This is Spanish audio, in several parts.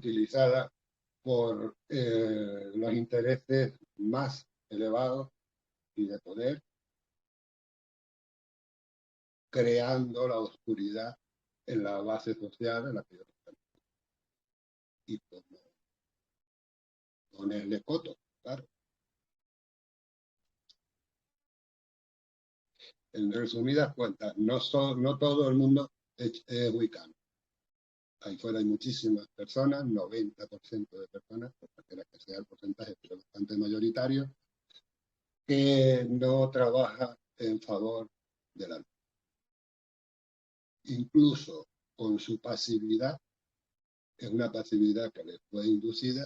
utilizada por los intereses más elevados y de poder, creando la oscuridad en la base social en la que yo estoy. Y ponerle coto, claro. En resumidas cuentas, no todo el mundo es wicano. Ahí fuera hay muchísimas personas, 90% de personas, por cualquiera que sea el porcentaje, pero bastante mayoritario, que no trabaja en favor de la luz. Incluso con su pasividad, es una pasividad que les fue inducida,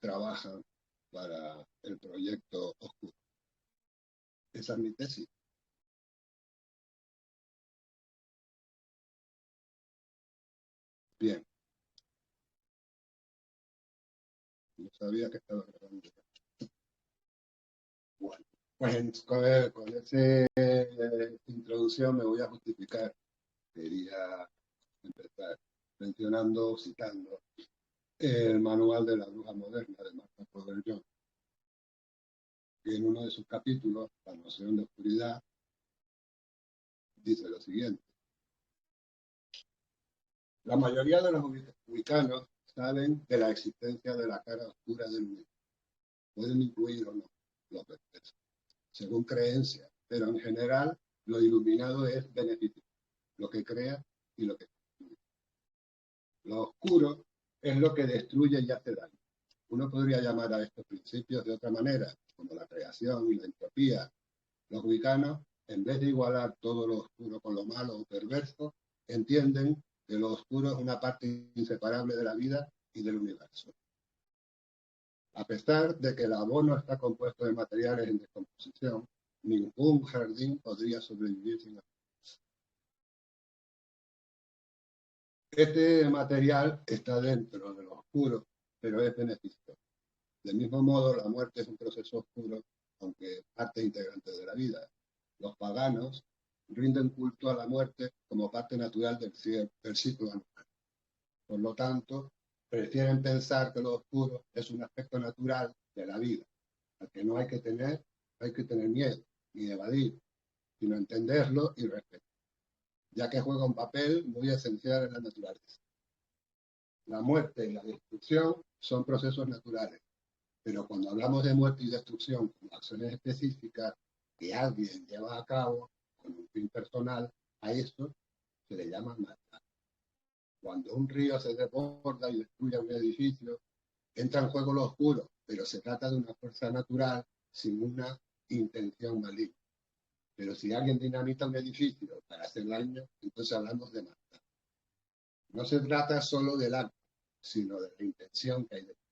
trabajan para el proyecto oscuro. Esa es mi tesis. Bien. No sabía que estaba grabando. Bueno, pues con esa introducción me voy a justificar. Quería empezar mencionando, citando el manual de la bruja moderna de Martha Fowler Jones, que en uno de sus capítulos, La noción de oscuridad, dice lo siguiente. La mayoría de los wiccanos saben de la existencia de la cara oscura del universo. Pueden incluir o no los versos, según creencia, pero en general lo iluminado es beneficio, lo que crea y lo que destruye. Lo oscuro es lo que destruye y hace daño. Uno podría llamar a estos principios de otra manera, como la creación y la entropía. Los wiccanos, en vez de igualar todo lo oscuro con lo malo o perverso, entienden que lo oscuro es una parte inseparable de la vida y del universo. A pesar de que el abono está compuesto de materiales en descomposición, ningún jardín podría sobrevivir sin abono. Este material está dentro de lo oscuro, pero es beneficioso. Del mismo modo, la muerte es un proceso oscuro, aunque parte integrante de la vida. Los paganos rinden culto a la muerte como parte natural del ciclo anual. Por lo tanto, prefieren pensar que lo oscuro es un aspecto natural de la vida, al que no hay que tener miedo ni evadir, sino entenderlo y respetar, ya que juega un papel muy esencial en la naturaleza. La muerte y la destrucción son procesos naturales, pero cuando hablamos de muerte y destrucción como acciones específicas que alguien lleva a cabo con un fin personal, a eso se le llama maldad. Cuando un río se desborda y destruye un edificio, entra en juego lo oscuro, pero se trata de una fuerza natural sin una intención maligna. Pero si alguien dinamita un edificio para hacer daño, entonces hablamos de maldad. No se trata solo del acto, sino de la intención que hay detrás.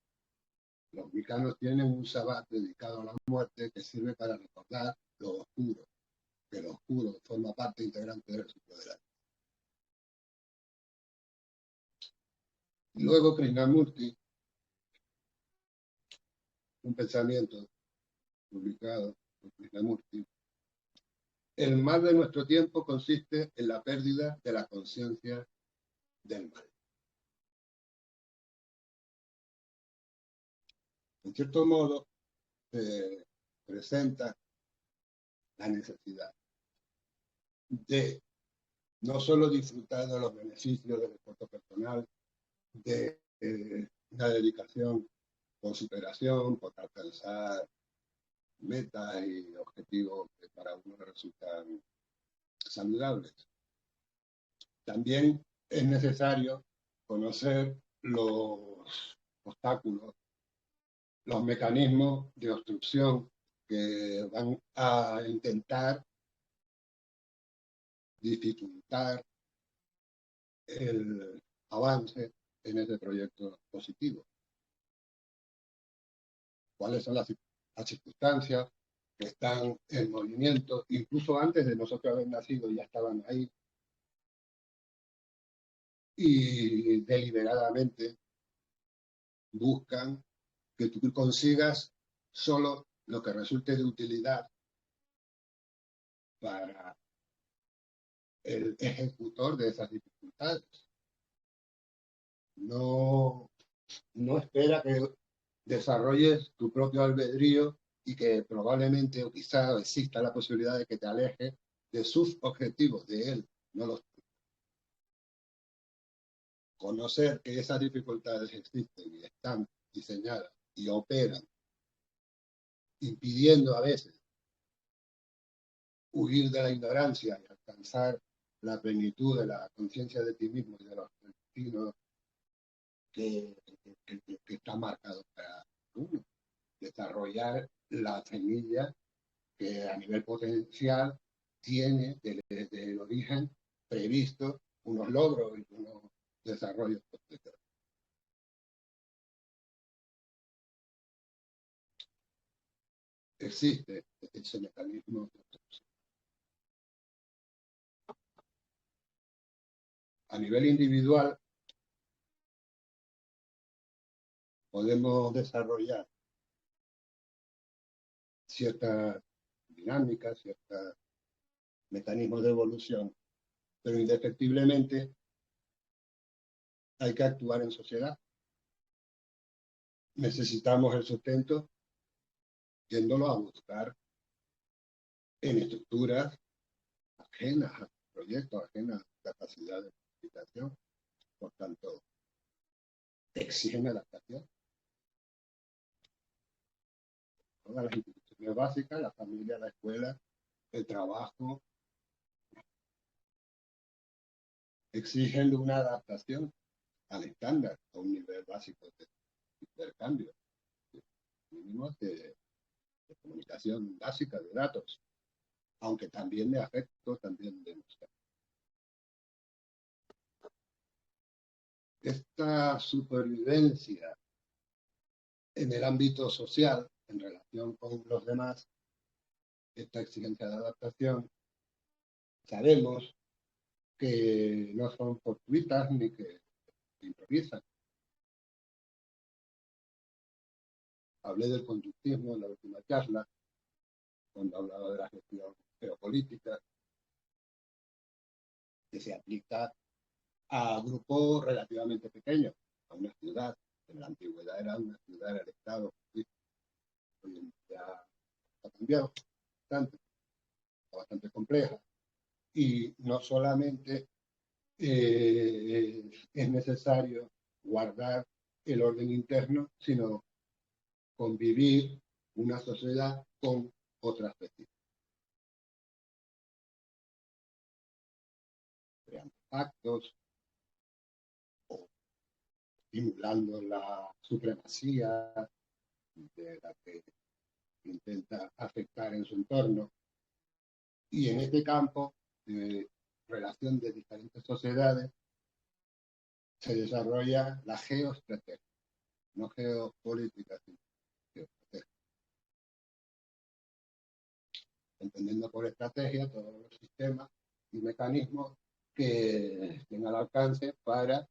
Los wiccanos tienen un sabbat dedicado a la muerte que sirve para recordar lo oscuro, que lo oscuro forma parte integrante del ciclo de la vida. Luego Krishnamurti, un pensamiento publicado por Krishnamurti, el mal de nuestro tiempo consiste en la pérdida de la conciencia del mal. En cierto modo, se presenta la necesidad de no solo disfrutar de los beneficios del esfuerzo personal, de la dedicación por superación, por alcanzar metas y objetivos que para uno resultan saludables. También es necesario conocer los obstáculos, los mecanismos de obstrucción que van a intentar dificultar el avance en ese proyecto positivo. ¿Cuáles son las circunstancias que están en movimiento? Incluso antes de nosotros haber nacido ya estaban ahí y deliberadamente buscan que tú consigas solo lo que resulte de utilidad para el ejecutor de esas dificultades. No no espera que desarrolles tu propio albedrío y que probablemente o quizá exista la posibilidad de que te alejes de sus objetivos, de él, no los conocer que esas dificultades existen y están diseñadas y operan, impidiendo a veces huir de la ignorancia y alcanzar la plenitud de la conciencia de ti mismo y de los destinos que, que está marcado para uno. Desarrollar la semilla que a nivel potencial tiene desde el origen previsto unos logros y unos desarrollos posteriores. Existe ese mecanismo. A nivel individual podemos desarrollar ciertas dinámicas, ciertos mecanismos de evolución, pero indefectiblemente hay que actuar en sociedad. Necesitamos el sustento yéndolo a buscar en estructuras ajenas a proyectos, ajenas a capacidad de participación, por tanto, exigen adaptación. Todas las instituciones básicas, la familia, la escuela, el trabajo, exigen una adaptación al estándar, a un nivel básico de intercambio, mínimos de comunicación básica, de datos, aunque también de afecto, también de emoción. Esta supervivencia en el ámbito social, en relación con los demás, esta exigencia de adaptación, sabemos que no son fortuitas ni que improvisan. Hablé del conductismo en la última charla, cuando hablaba de la gestión geopolítica, que se aplica a grupos relativamente pequeños, a una ciudad. En la antigüedad era una ciudad, era el Estado. Hoy en día ha cambiado bastante, está bastante compleja. Y no solamente es necesario guardar el orden interno, sino convivir una sociedad con otras especies. Creando pactos o estimulando la supremacía de la que intenta afectar en su entorno. Y en este campo de relación de diferentes sociedades se desarrolla la geoestrategia, no geopolítica, sino geoestrategia. Entendiendo por estrategia todos los sistemas y mecanismos que estén al alcance para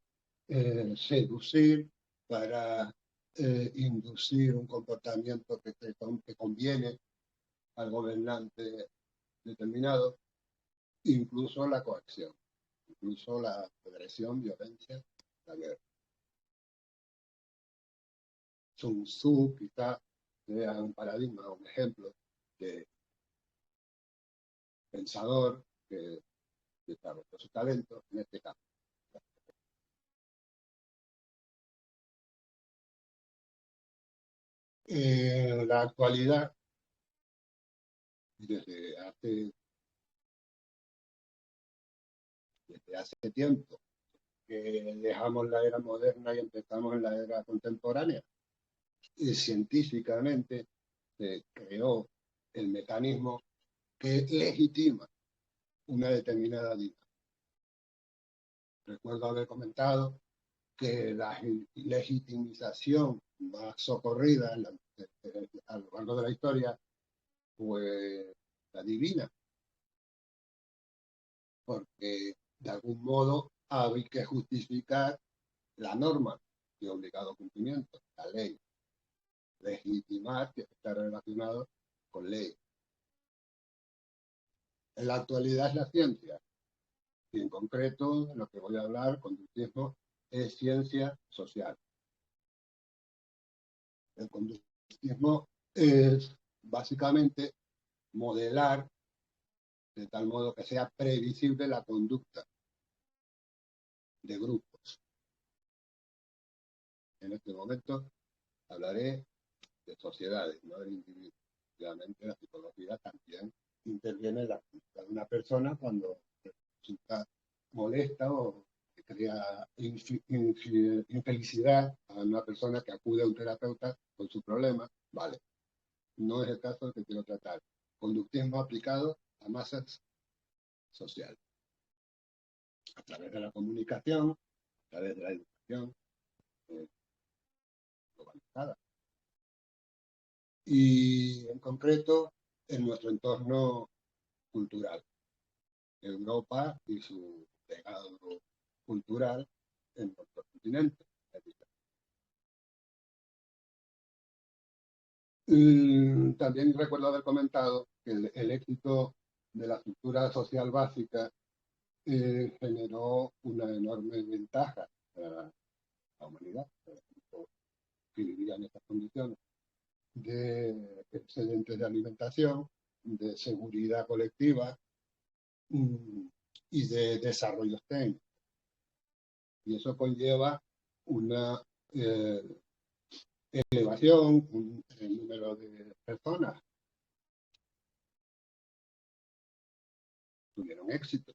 seducir, para inducir un comportamiento que conviene al gobernante determinado, incluso la coacción, incluso la agresión, violencia, la guerra. Sun Tzu quizá sea un paradigma, un ejemplo de pensador que desarrolló su talento en este campo. En la actualidad, desde hace tiempo, que dejamos la era moderna y empezamos en la era contemporánea, y científicamente se creó el mecanismo que legitima una determinada dinámica. Recuerdo haber comentado que la legitimización más socorrida a lo largo de la historia fue la divina, porque de algún modo había que justificar la norma de obligado cumplimiento, la ley. Legitimar que está relacionado con ley. En la actualidad es la ciencia, y en concreto lo que voy a hablar, conductismo, es ciencia social. El conductismo es básicamente modelar de tal modo que sea previsible la conducta de grupos. En este momento hablaré de sociedades, no del individuo. Realmente la psicología también interviene en la conducta de una persona cuando resulta molesta o que crea infelicidad a una persona que acude a un terapeuta con su problema. Vale, no es el caso que quiero tratar. Conductismo aplicado a masas sociales, a través de la comunicación, a través de la educación eh, globalizada. Y en concreto en nuestro entorno cultural, Europa y su legado cultural en nuestro continente. También recuerdo haber comentado que el éxito de la estructura social básica generó una enorme ventaja para la humanidad, para el grupo que vivía en estas condiciones, de excedentes de alimentación, de seguridad colectiva y de desarrollos técnicos. Y eso conlleva una elevación en el número de personas que tuvieron éxito.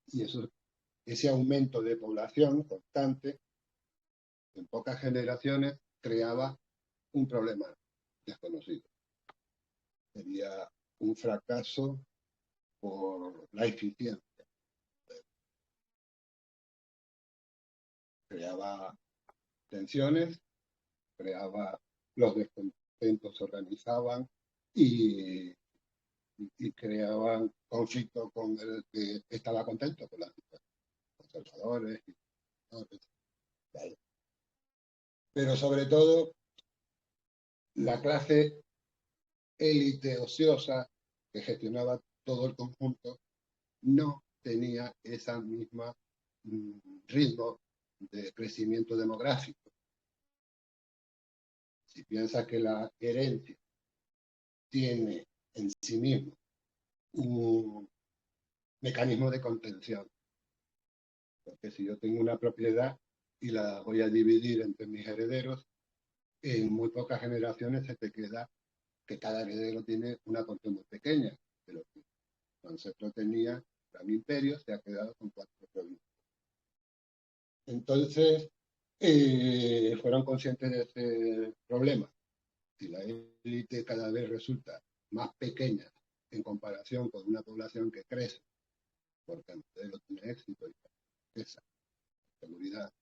Y ese aumento de población constante en pocas generaciones creaba un problema desconocido. Sería un fracaso por la eficiencia. Creaba tensiones, creaba los descontentos, se organizaban y creaban conflicto con el que estaba contento, con los conservadores. Pero sobre todo, la clase élite ociosa que gestionaba todo el conjunto no tenía esa misma ritmo de crecimiento demográfico. Si piensa que la herencia tiene en sí mismo un mecanismo de contención, porque si yo tengo una propiedad y la voy a dividir entre mis herederos, en muy pocas generaciones se te queda que cada heredero tiene una porción muy pequeña de lo que el concepto tenía un gran imperio, se ha quedado con 4 provincias. Entonces, fueron conscientes de ese problema. Si la élite cada vez resulta más pequeña en comparación con una población que crece, porque el modelo tiene éxito y esa seguridad,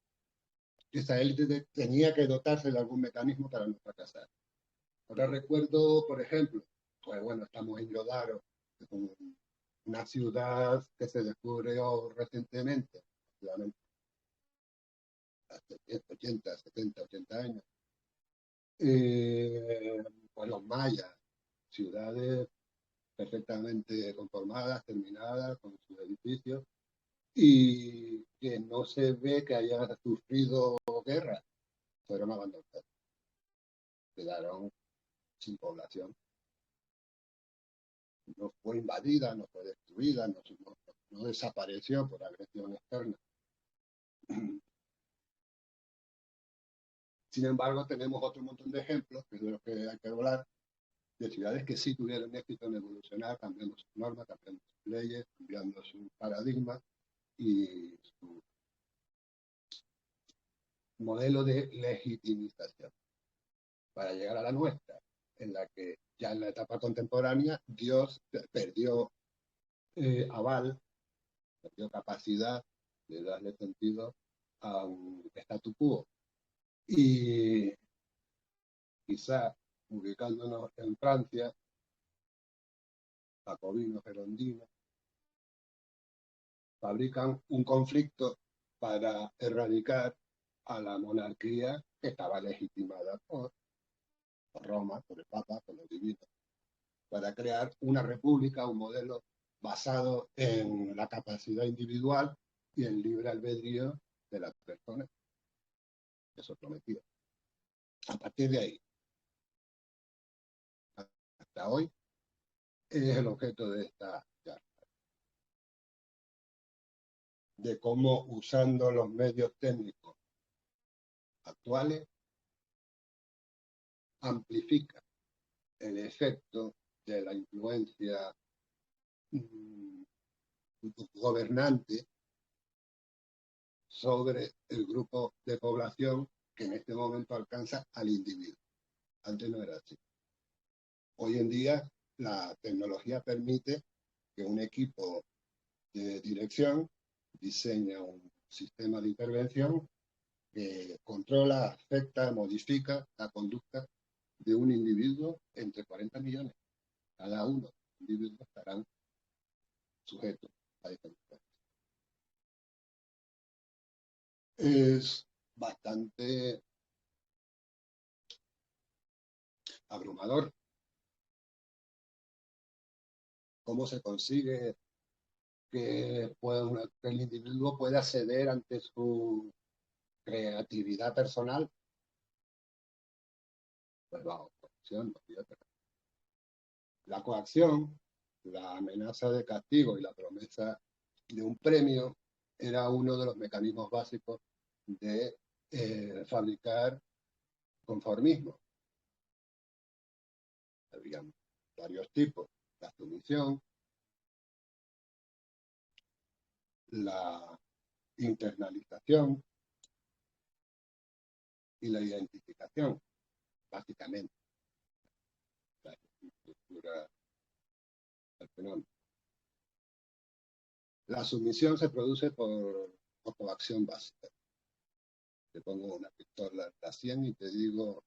esa élite tenía que dotarse de algún mecanismo para no fracasar. Ahora recuerdo, por ejemplo, pues bueno, estamos en Yodaro, una ciudad que se descubrió recientemente, hace 80, 70, 80 años. Pues los mayas, ciudades perfectamente conformadas, terminadas, con sus edificios, y que no se ve que hayan sufrido guerra, fueron abandonados, quedaron sin población. No fue invadida, no fue destruida, no desapareció por agresión externa. Sin embargo, tenemos otro montón de ejemplos, que es de los que hay que hablar, de ciudades que sí tuvieron éxito en evolucionar, cambiando sus normas, cambiando sus leyes, cambiando su paradigma y su modelo de legitimización, para llegar a la nuestra, en la que ya en la etapa contemporánea Dios perdió aval, perdió capacidad de darle sentido a un statu quo. Y quizá ubicándonos en Francia, jacobinos, girondinos, fabrican un conflicto para erradicar a la monarquía que estaba legitimada por Roma, por el Papa, por los divinos, para crear una república, un modelo basado en la capacidad individual y el libre albedrío de las personas. Eso es prometido. A partir de ahí, hasta hoy, es el objeto de esta charla, de cómo usando los medios técnicos actuales amplifica el efecto de la influencia gobernante sobre el grupo de población que en este momento alcanza al individuo. Antes no era así. Hoy en día la tecnología permite que un equipo de dirección diseña un sistema de intervención que controla, afecta, modifica la conducta de un individuo entre 40 millones. Cada uno de los individuos estarán sujetos a esta influencia. Es bastante abrumador. ¿Cómo se consigue que el individuo pueda ceder ante su creatividad personal? Pues la coacción, la coacción, la amenaza de castigo y la promesa de un premio era uno de los mecanismos básicos de fabricar conformismo. Había varios tipos: la sumisión, la internalización y la identificación, básicamente, la estructura del fenómeno. La sumisión se produce por coacción básica. Te pongo una pistola en la 100 y te digo,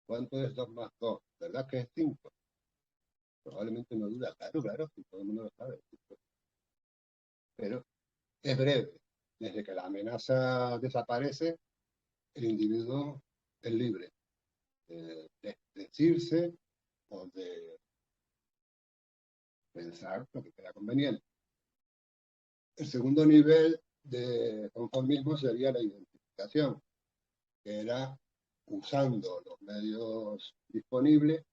¿cuánto es 2 más 2? ¿Verdad que es 5? Probablemente no duda. Claro, si todo el mundo lo sabe. Pero es breve. Desde que la amenaza desaparece, el individuo es libre de decirse o de pensar lo que sea conveniente. El segundo nivel de conformismo sería la identificación, que era usando los medios disponibles,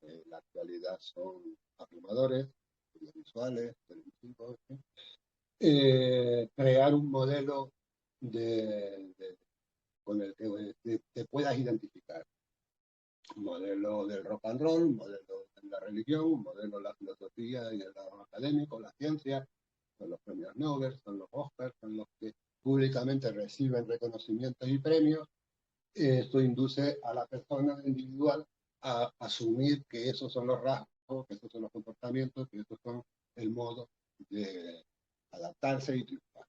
en la actualidad son abrumadores, audiovisuales, televisivos, crear un modelo con el que te puedas identificar. Un modelo del rock and roll, un modelo de la religión, un modelo de la filosofía y el académico, la ciencia, son los premios Nobel, son los Oscars, son los que públicamente reciben reconocimientos y premios. Esto induce a la persona individual a asumir que esos son los rasgos, que esos son los comportamientos, que esos son el modo de adaptarse y triunfar.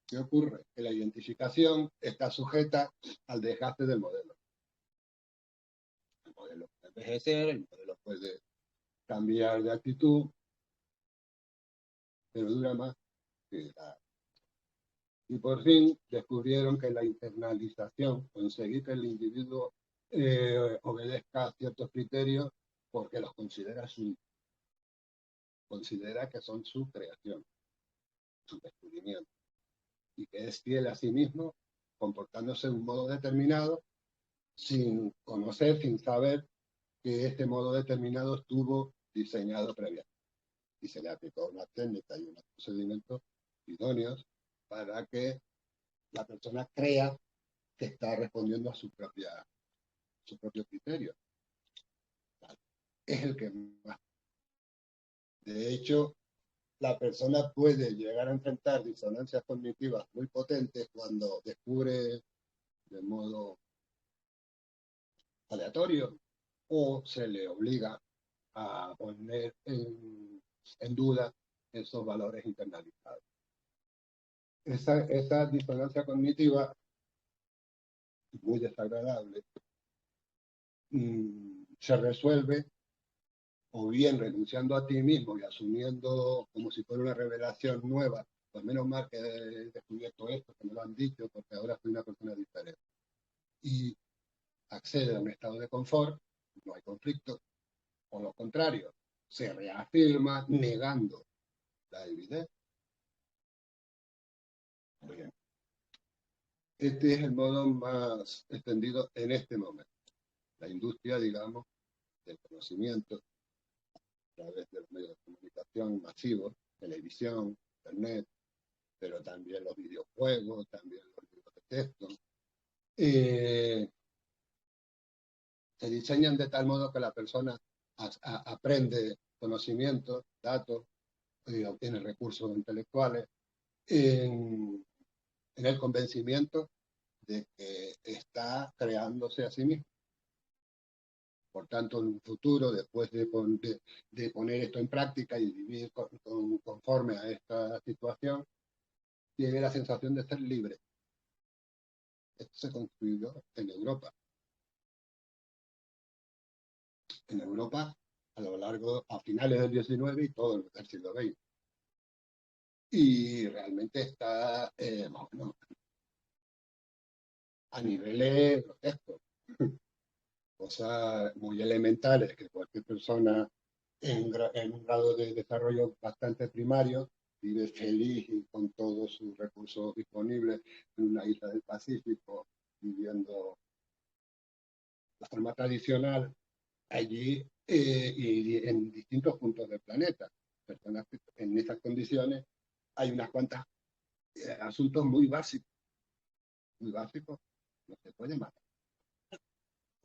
¿Qué ocurre? Que la identificación está sujeta al desgaste del modelo. El modelo puede envejecer, el modelo puede cambiar de actitud, pero dura más que la... Y por fin descubrieron que la internalización, conseguir que el individuo obedezca a ciertos criterios porque los considera que son su creación, su descubrimiento, y que es fiel a sí mismo, comportándose de un modo determinado, sin conocer, sin saber que este modo determinado estuvo diseñado previamente. Y se le aplicó una técnica y unos procedimientos idóneos para que la persona crea que está respondiendo a su propio criterio. Es el que más. De hecho, la persona puede llegar a enfrentar disonancias cognitivas muy potentes cuando descubre de modo aleatorio o se le obliga a poner en duda esos valores internalizados. Esa disonancia cognitiva, muy desagradable, se resuelve o bien renunciando a ti mismo y asumiendo como si fuera una revelación nueva, pues menos mal que he descubierto esto, que me lo han dicho, porque ahora soy una persona diferente. Y accede a un estado de confort, no hay conflicto, o lo contrario, se reafirma negando la evidencia. Bien. Este es el modo más extendido en este momento. La industria, digamos, del conocimiento, a través de los medios de comunicación masivos, televisión, internet, pero también los videojuegos, también los libros de texto, eh, se diseñan de tal modo que la persona aprende conocimientos, datos, obtiene recursos intelectuales, en, en el convencimiento de que está creándose a sí mismo. Por tanto, en un futuro, después de poner esto en práctica y vivir conforme a esta situación, tiene la sensación de ser libre. Esto se construyó en Europa. En Europa, a lo largo, a finales del XIX y todo el siglo XX. Y realmente está, bueno, a niveles grotescos, cosas muy elementales que cualquier persona en un grado de desarrollo bastante primario vive feliz y con todos sus recursos disponibles en una isla del Pacífico, viviendo la forma tradicional allí y en distintos puntos del planeta. Personas que en esas condiciones hay unas cuantas asuntos muy básicos, no se puede matar,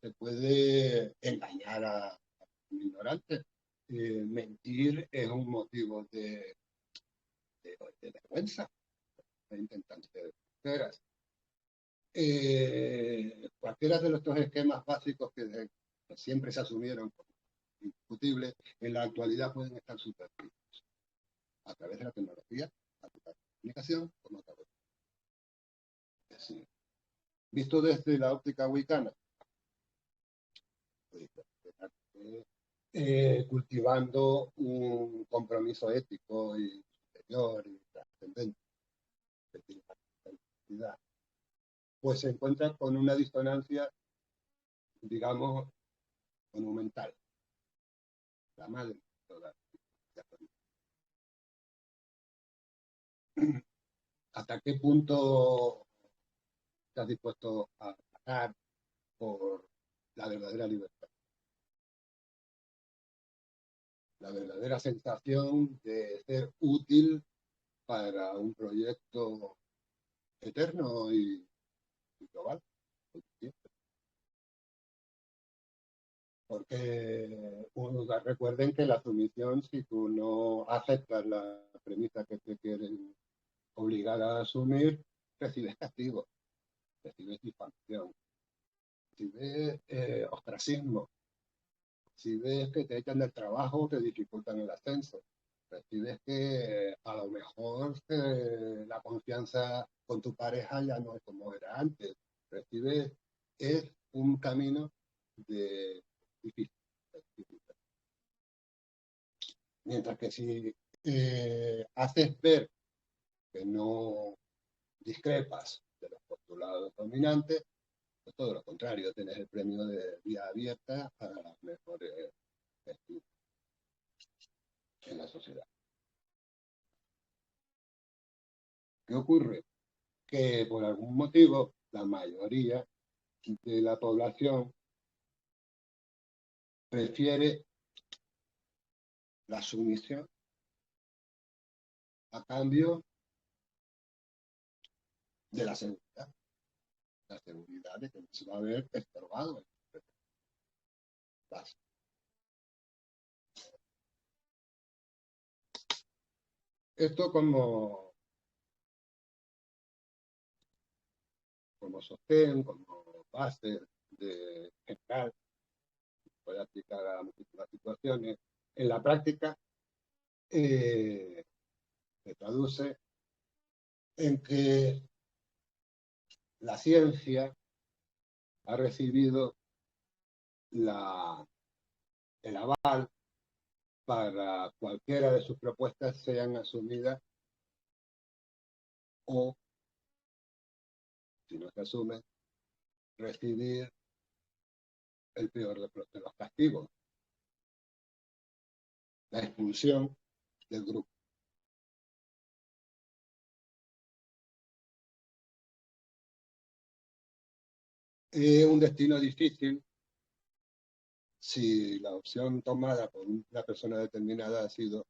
se puede engañar a un ignorante. Mentir es un motivo de vergüenza, intentando ser sinceras. Cualquiera de estos esquemas básicos que siempre se asumieron como indiscutibles, en la actualidad pueden estar superpuestos a través de la tecnología, a través de la comunicación, como a través de sí. Visto desde la óptica wicana, pues, cultivando un compromiso ético y superior y trascendente, pues se encuentra con una disonancia, digamos, monumental, la madre de todas. ¿Hasta qué punto estás dispuesto a pagar por la verdadera libertad? La verdadera sensación de ser útil para un proyecto eterno y global. Porque recuerden que la sumisión, si tú no aceptas la premisa que te quieren obligar a asumir, recibes castigo, recibes difamación, recibes ostracismo, recibes que te echan del trabajo, te dificultan el ascenso, recibes que a lo mejor la confianza con tu pareja ya no es como era antes, recibes, es un camino de difícil. Mientras que si haces ver que no discrepas de los postulados dominantes, pues todo lo contrario, tenés el premio de vía abierta para las mejores estudios en la sociedad. ¿Qué ocurre? Que por algún motivo la mayoría de la población prefiere la sumisión a cambio de la seguridad de que no se va a ver estorbado. Esto como sostén, como base de general, puede aplicar a múltiples situaciones. En la práctica se traduce en que la ciencia ha recibido el aval para cualquiera de sus propuestas sean asumidas o, si no se asumen, recibir el peor de los castigos, la expulsión del grupo. Es un destino difícil si la opción tomada por una persona determinada ha sido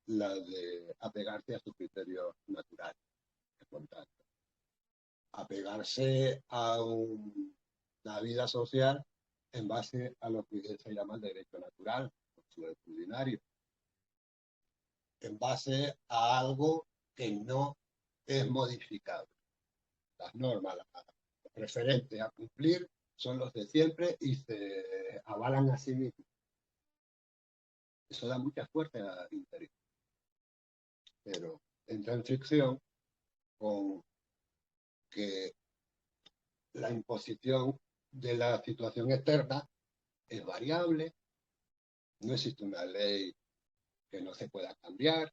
la de apegarse a sus criterios naturales, espontáneos, apegarse a una vida social en base a lo que se llama el derecho natural, consuetudinario, en base a algo que no es modificable. Las normas, los referentes a cumplir son los de siempre y se avalan a sí mismos. Eso da mucha fuerza interior, pero entra en fricción con que la imposición de la situación externa es variable, no existe una ley que no se pueda cambiar,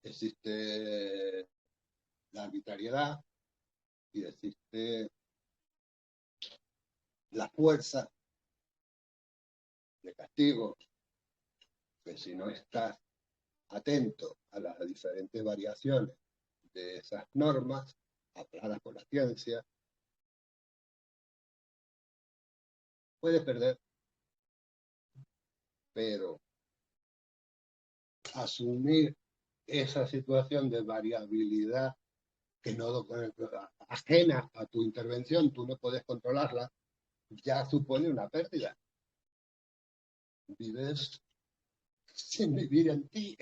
existe la arbitrariedad y existe la fuerza de castigo, que si no estás atento a las diferentes variaciones de esas normas, avaladas por la ciencia, puedes perder, pero asumir esa situación de variabilidad que no ajena a tu intervención, tú no puedes controlarla, ya supone una pérdida. Vives sin vivir en ti.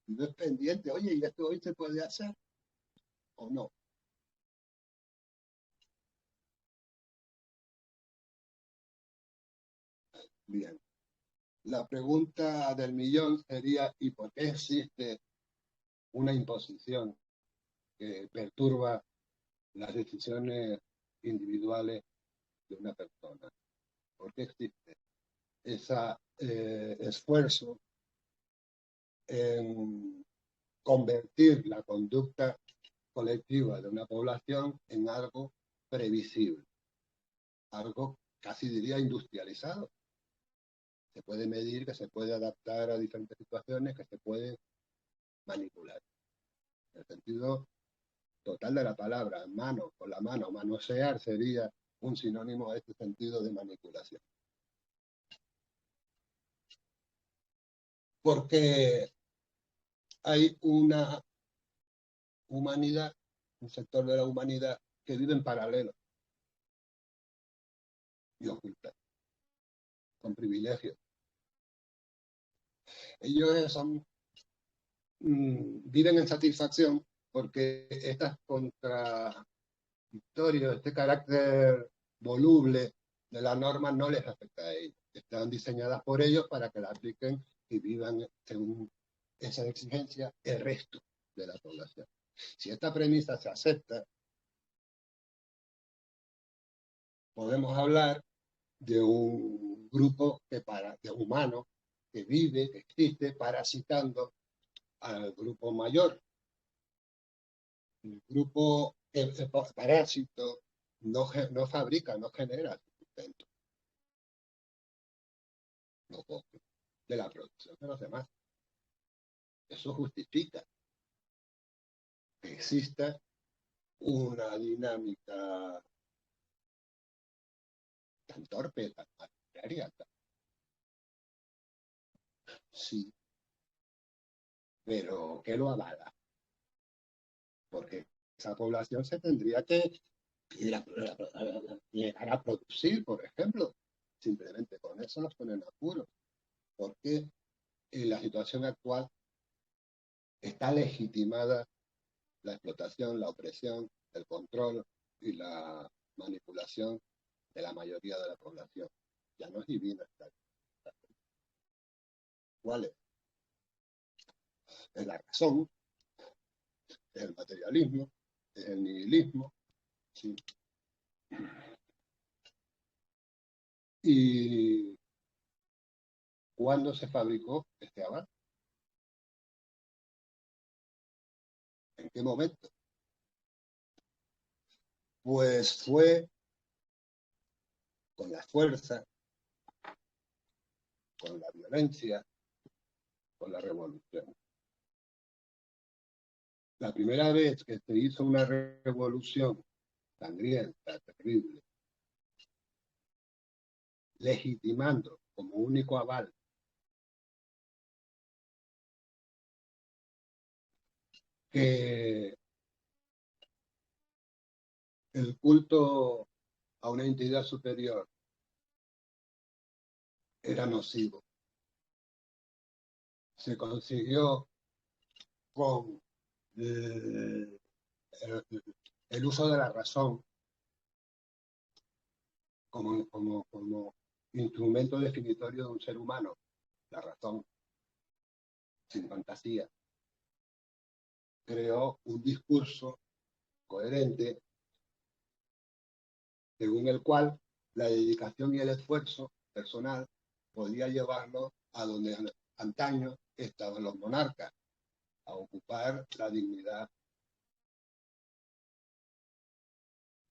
Vives pendiente, oye, ¿y esto hoy se puede hacer o no? Bien. La pregunta del millón sería, ¿y por qué existe una imposición que perturba las decisiones individuales de una persona? ¿Por qué existe ese esfuerzo en convertir la conducta colectiva de una población en algo previsible, algo casi diría industrializado? Se puede medir, que se puede adaptar a diferentes situaciones, que se puede manipular. En el sentido total de la palabra, mano, con la mano, manosear sería un sinónimo a este sentido de manipulación. Porque hay una humanidad, un sector de la humanidad que vive en paralelo y oculta, con privilegios. Ellos viven en satisfacción porque estas contradictorias, este carácter voluble de la norma no les afecta a ellos. Están diseñadas por ellos para que la apliquen y vivan según esa exigencia el resto de la población. Si esta premisa se acepta, podemos hablar de un grupo de humanos que vive, que existe, parasitando al grupo mayor. El grupo parásito no fabrica, no genera sustento, no copia de la producción de los demás. Eso justifica que exista una dinámica tan torpe, tan arbitraria. Sí, pero ¿qué lo avala? Porque esa población se tendría que llegar a producir, por ejemplo. Simplemente con eso nos ponen apuros, porque en la situación actual está legitimada la explotación, la opresión, el control y la manipulación de la mayoría de la población. Ya no es divina esta. ¿Cuál es? Es la razón, es el materialismo, es el nihilismo. ¿Sí? ¿Y cuándo se fabricó este avance? ¿En qué momento? Pues fue con la fuerza, con la violencia, con la revolución. La primera vez que se hizo una revolución sangrienta, terrible, legitimando como único aval que el culto a una entidad superior era nocivo. Se consiguió con el uso de la razón como instrumento definitorio de un ser humano, la razón, sin fantasía. Creó un discurso coherente según el cual la dedicación y el esfuerzo personal podía llevarlo a donde antaño estaban los monarcas, a ocupar la dignidad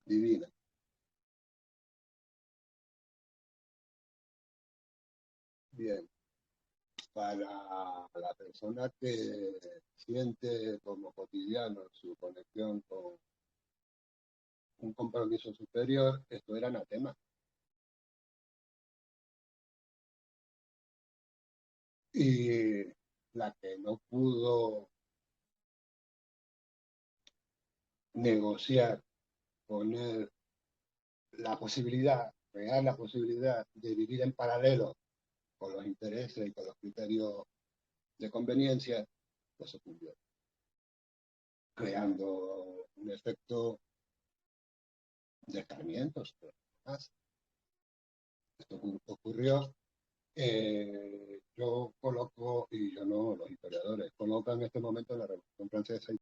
divina. Bien, para la persona que siente como cotidiano su conexión con un compromiso superior, esto era anatema. Y la que no pudo negociar, poner la posibilidad, crear la posibilidad de vivir en paralelo con los intereses y con los criterios de conveniencia, pues se cumplió, creando un efecto de escarmientos. Más. Esto ocurrió, yo coloco, y yo no, los historiadores, colocan en este momento la Revolución Francesa y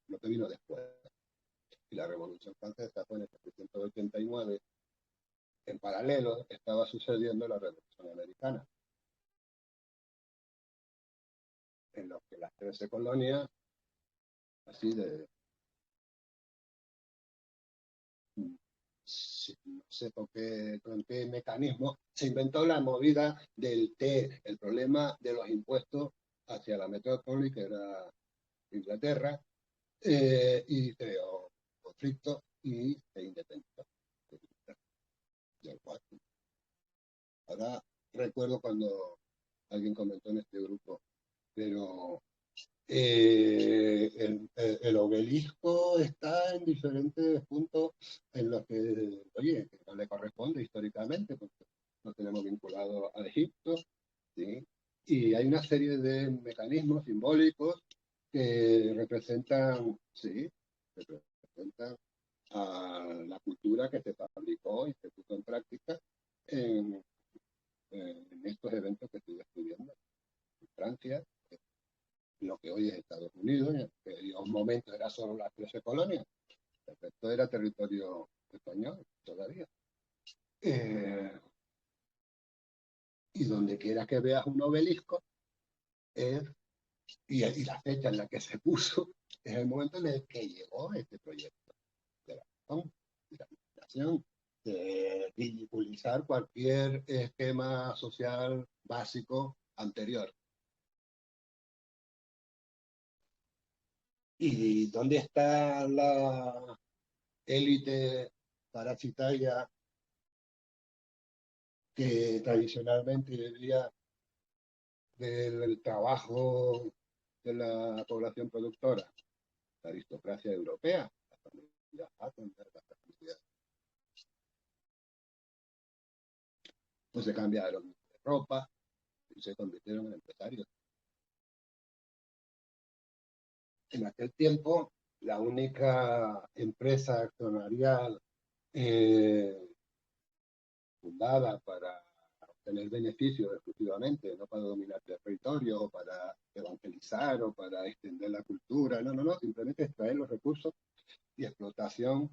lo que vino después. Y la Revolución Francesa fue en el 1789. En paralelo estaba sucediendo la Revolución Americana, en lo que las 13 colonias, así de, no sé con qué mecanismo, se inventó la movida del té, el problema de los impuestos hacia la metrópoli, que era Inglaterra, y creó conflicto y se independizó. Ahora recuerdo cuando alguien comentó en este grupo, pero el obelisco está en diferentes puntos en los que, oye, que no le corresponde históricamente, porque no tenemos vinculado a Egipto, ¿sí? Y hay una serie de mecanismos simbólicos que representan, sí, representan a la cultura que se fabricó y se puso en práctica en, en estos eventos que estoy describiendo. En Francia, lo que hoy es Estados Unidos, que en un momento era solo las 13 colonias, el resto era territorio español todavía. Y donde quiera que veas un obelisco, y la fecha en la que se puso, es el momento en el que llegó este proyecto de la administración, de ridiculizar cualquier esquema social básico anterior. ¿Y dónde está la élite parasitaria que tradicionalmente vivía del trabajo de la población productora? La aristocracia europea, la familia Attenberg, la familia, pues se cambiaron de ropa y se convirtieron en empresarios. En aquel tiempo, la única empresa accionarial eh, fundada para obtener beneficios exclusivamente, no para dominar territorio, o para evangelizar, o para extender la cultura, no, simplemente extraer los recursos y explotación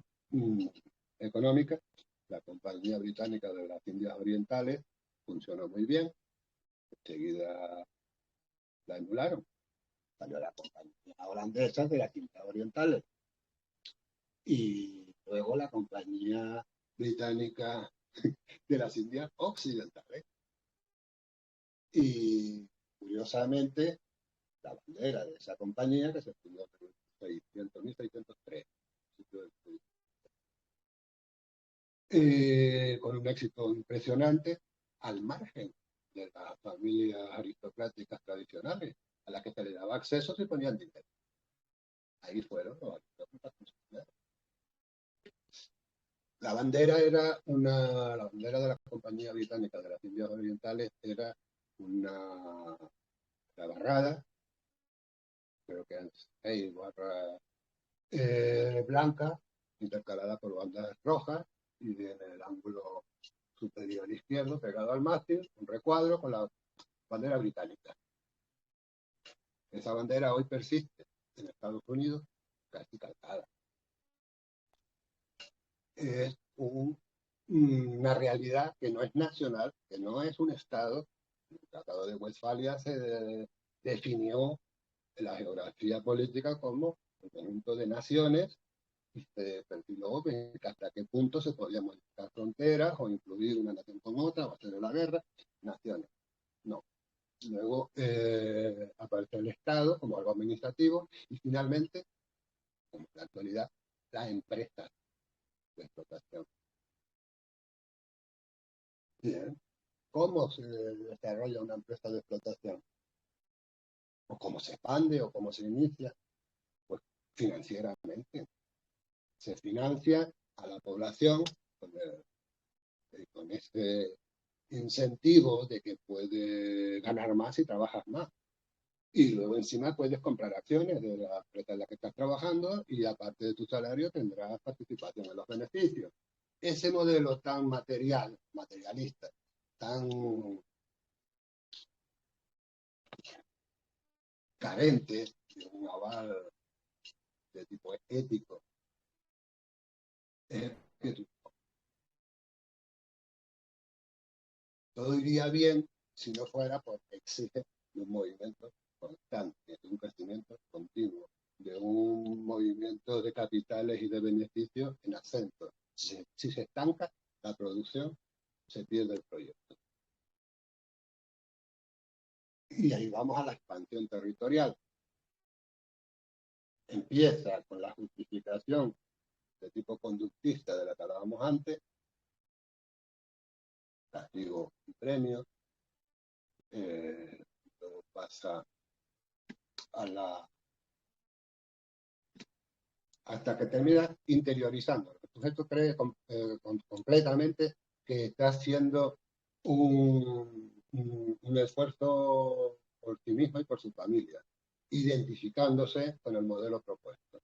económica. La compañía británica de las Indias Orientales funcionó muy bien, enseguida la anularon. Salió la compañía holandesa de las Indias Orientales y luego la compañía británica de las Indias Occidentales. Y curiosamente, la bandera de esa compañía, que se fundó en 1603, un éxito impresionante al margen de las familias aristocráticas tradicionales, a las que se les daba acceso si ponían dinero. Ahí fueron los aristócratas. La bandera de la Compañía Británica de las Indias Orientales era una barrada, creo que eran 6 barras blancas, intercalada por bandas rojas, y en el ángulo superior izquierdo, pegado al mástil, un recuadro con la bandera británica. Esa bandera hoy persiste en Estados Unidos, casi calcada. Es una realidad que no es nacional, que no es un Estado. El Tratado de Westfalia se definió la geografía política como un conjunto de naciones y se perfiló hasta qué punto se podían modificar fronteras o incluir una nación con otra o hacer la guerra. Naciones. No. Luego aparece el Estado como algo administrativo y finalmente, como en la actualidad, las empresas de explotación. Bien. ¿Cómo se desarrolla una empresa de explotación? ¿O cómo se expande o cómo se inicia? Pues financieramente. Se financia a la población con ese incentivo de que puede ganar más si trabajas más. Y luego encima puedes comprar acciones de la empresa en la que estás trabajando y aparte de tu salario tendrás participación en los beneficios. Ese modelo tan materialista, tan carente de un aval de tipo ético, es que todo iría bien si no fuera porque exige un movimiento constante, de un crecimiento continuo, de un movimiento de capitales y de beneficios en ascenso. Si se estanca la producción, se pierde el proyecto. Y ahí vamos a la expansión territorial. Empieza con la justificación de tipo conductista de la que hablábamos antes, castigo y premio, luego pasa a la hasta que termina interiorizando. El sujeto cree completamente que está haciendo un esfuerzo por sí mismo y por su familia, identificándose con el modelo propuesto.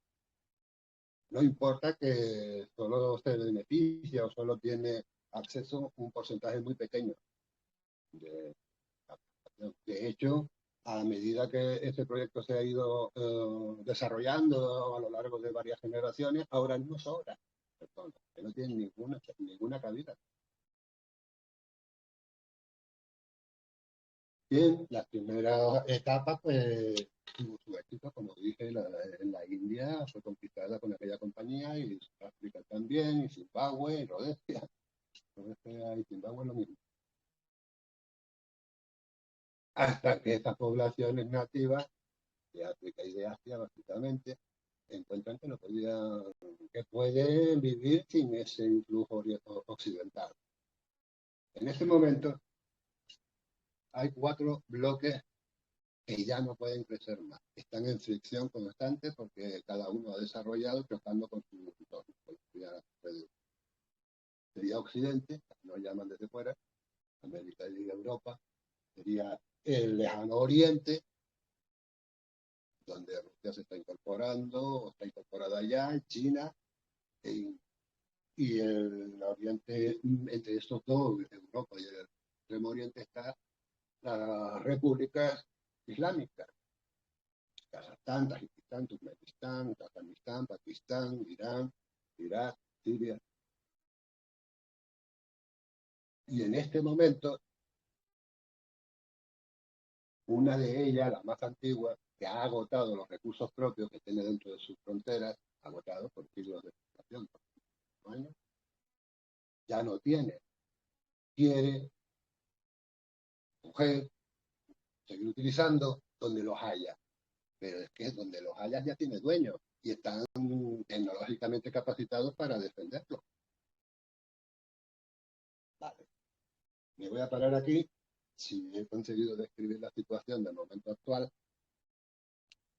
No importa que solo se beneficia o solo tiene acceso a un porcentaje muy pequeño de de hecho, a medida que ese proyecto se ha ido desarrollando a lo largo de varias generaciones, ahora no sobran personas que no tienen ninguna cabida. Bien, las primeras etapas, pues, tuvo su éxito, como dije, en la India fue conquistada con aquella compañía y África también, y Zimbabue, y Rhodesia. Rhodesia y Zimbabue lo mismo. Hasta que estas poblaciones nativas de África y de Asia, básicamente, encuentran que no que pueden vivir sin ese influjo occidental. En este momento hay 4 bloques que ya no pueden crecer más. Están en fricción constante porque cada uno ha desarrollado chocando con su entorno. Sería Occidente, nos llaman desde fuera, América y Europa, sería el lejano Oriente, donde Rusia se está incorporando, o está incorporada ya, China, y el Oriente, entre estos dos, Europa y el Extremo Oriente, está las repúblicas islámicas, Kazajstán, Tajikistán, Turkmenistán, Afganistán, Pakistán, Irán, Irak, Siria. Y en este momento, una de ellas, la más antigua, que ha agotado los recursos propios que tiene dentro de sus fronteras, agotado por siglos de explotación, por años, ya no tiene. Quiere coger, seguir utilizando donde los haya. Pero es que donde los hayas ya tiene dueños y están tecnológicamente capacitados para defenderlo. Me voy a parar aquí, si he conseguido describir la situación del momento actual,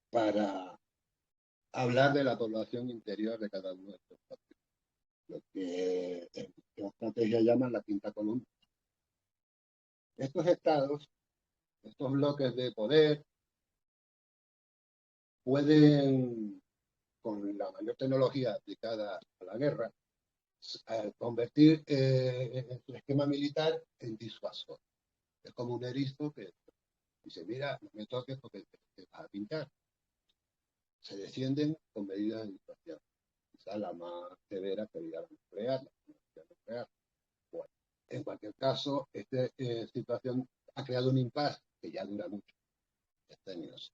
para hablar de la población interior de cada uno de estos países, lo que en estrategia llaman la quinta columna. Estos estados, estos bloques de poder, pueden, con la mayor tecnología aplicada a la guerra, convertir el esquema militar en disuasor. Es como un erizo que dice, mira, no me toques porque te vas a pinchar. Se defienden con medidas de disuasión. Quizá la más severa sería la nuclear, Bueno, en cualquier caso, esta situación ha creado un impasse que ya dura mucho, años,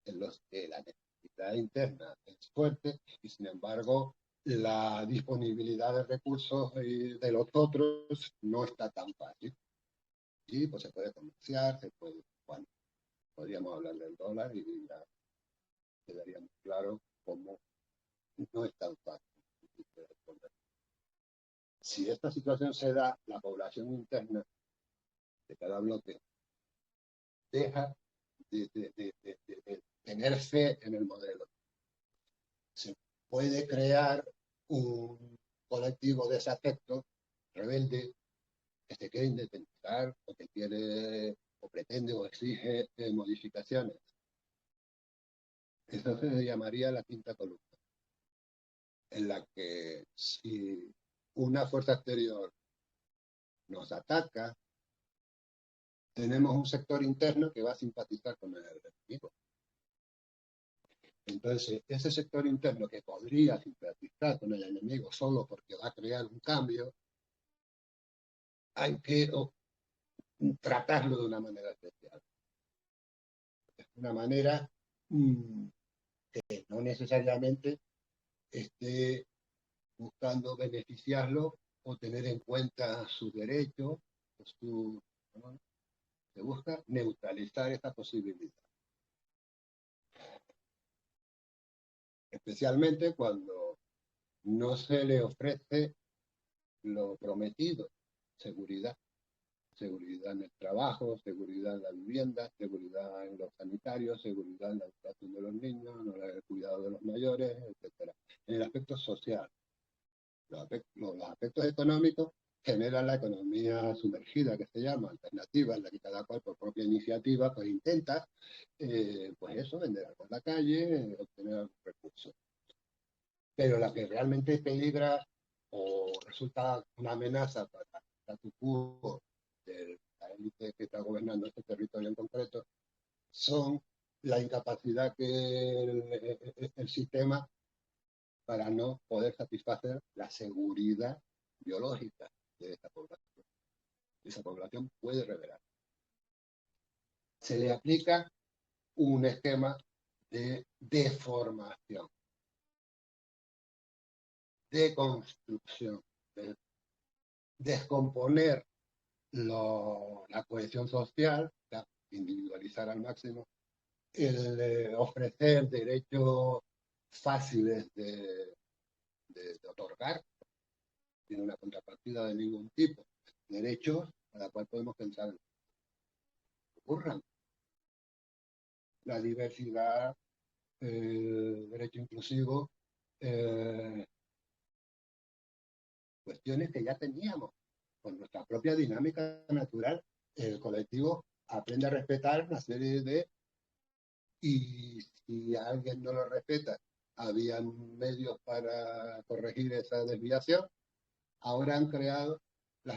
en los que la necesidad interna es fuerte y, sin embargo, la disponibilidad de recursos de los otros no está tan fácil. Sí, pues se puede comerciar, se puede, bueno, podríamos hablar del dólar y ya quedaría muy claro cómo no es tan fácil. Si esta situación se da, la población interna de cada bloque deja de tener fe en el modelo. Se puede crear un colectivo desafecto, rebelde, que se quiere independizar o que quiere o pretende o exige modificaciones. Eso se llamaría la quinta columna, en la que si una fuerza exterior nos ataca, tenemos un sector interno que va a simpatizar con el enemigo. Entonces, ese sector interno que podría simpatizar con el enemigo solo porque va a crear un cambio, hay que tratarlo de una manera especial. De una manera que no necesariamente esté buscando beneficiarlo o tener en cuenta sus derechos, ¿no? Se busca neutralizar esta posibilidad. Especialmente cuando no se le ofrece lo prometido, seguridad. Seguridad en el trabajo, seguridad en la vivienda, seguridad en los sanitarios, seguridad en la educación de los niños, en el cuidado de los mayores, etc. En el aspecto social, los aspectos económicos generan la economía sumergida, que se llama, alternativa, en la que cada cual por propia iniciativa pues intenta, pues eso, vender algo en la calle, obtener recursos. Pero la que realmente peligra o resulta una amenaza para el status quo de la élite que está gobernando este territorio en concreto son la incapacidad que el sistema para no poder satisfacer la seguridad biológica de esta población. Esa población puede revelar. Se le aplica un esquema de deformación, de construcción, de descomponer la cohesión social, individualizar al máximo, el ofrecer derechos fáciles de otorgar, sin una contrapartida de ningún tipo, derechos a la cual podemos pensar que ocurran. La diversidad, derecho inclusivo, cuestiones que ya teníamos con nuestra propia dinámica natural. El colectivo aprende a respetar una serie de, y si alguien no lo respeta, había medios para corregir esa desviación. Ahora han creado la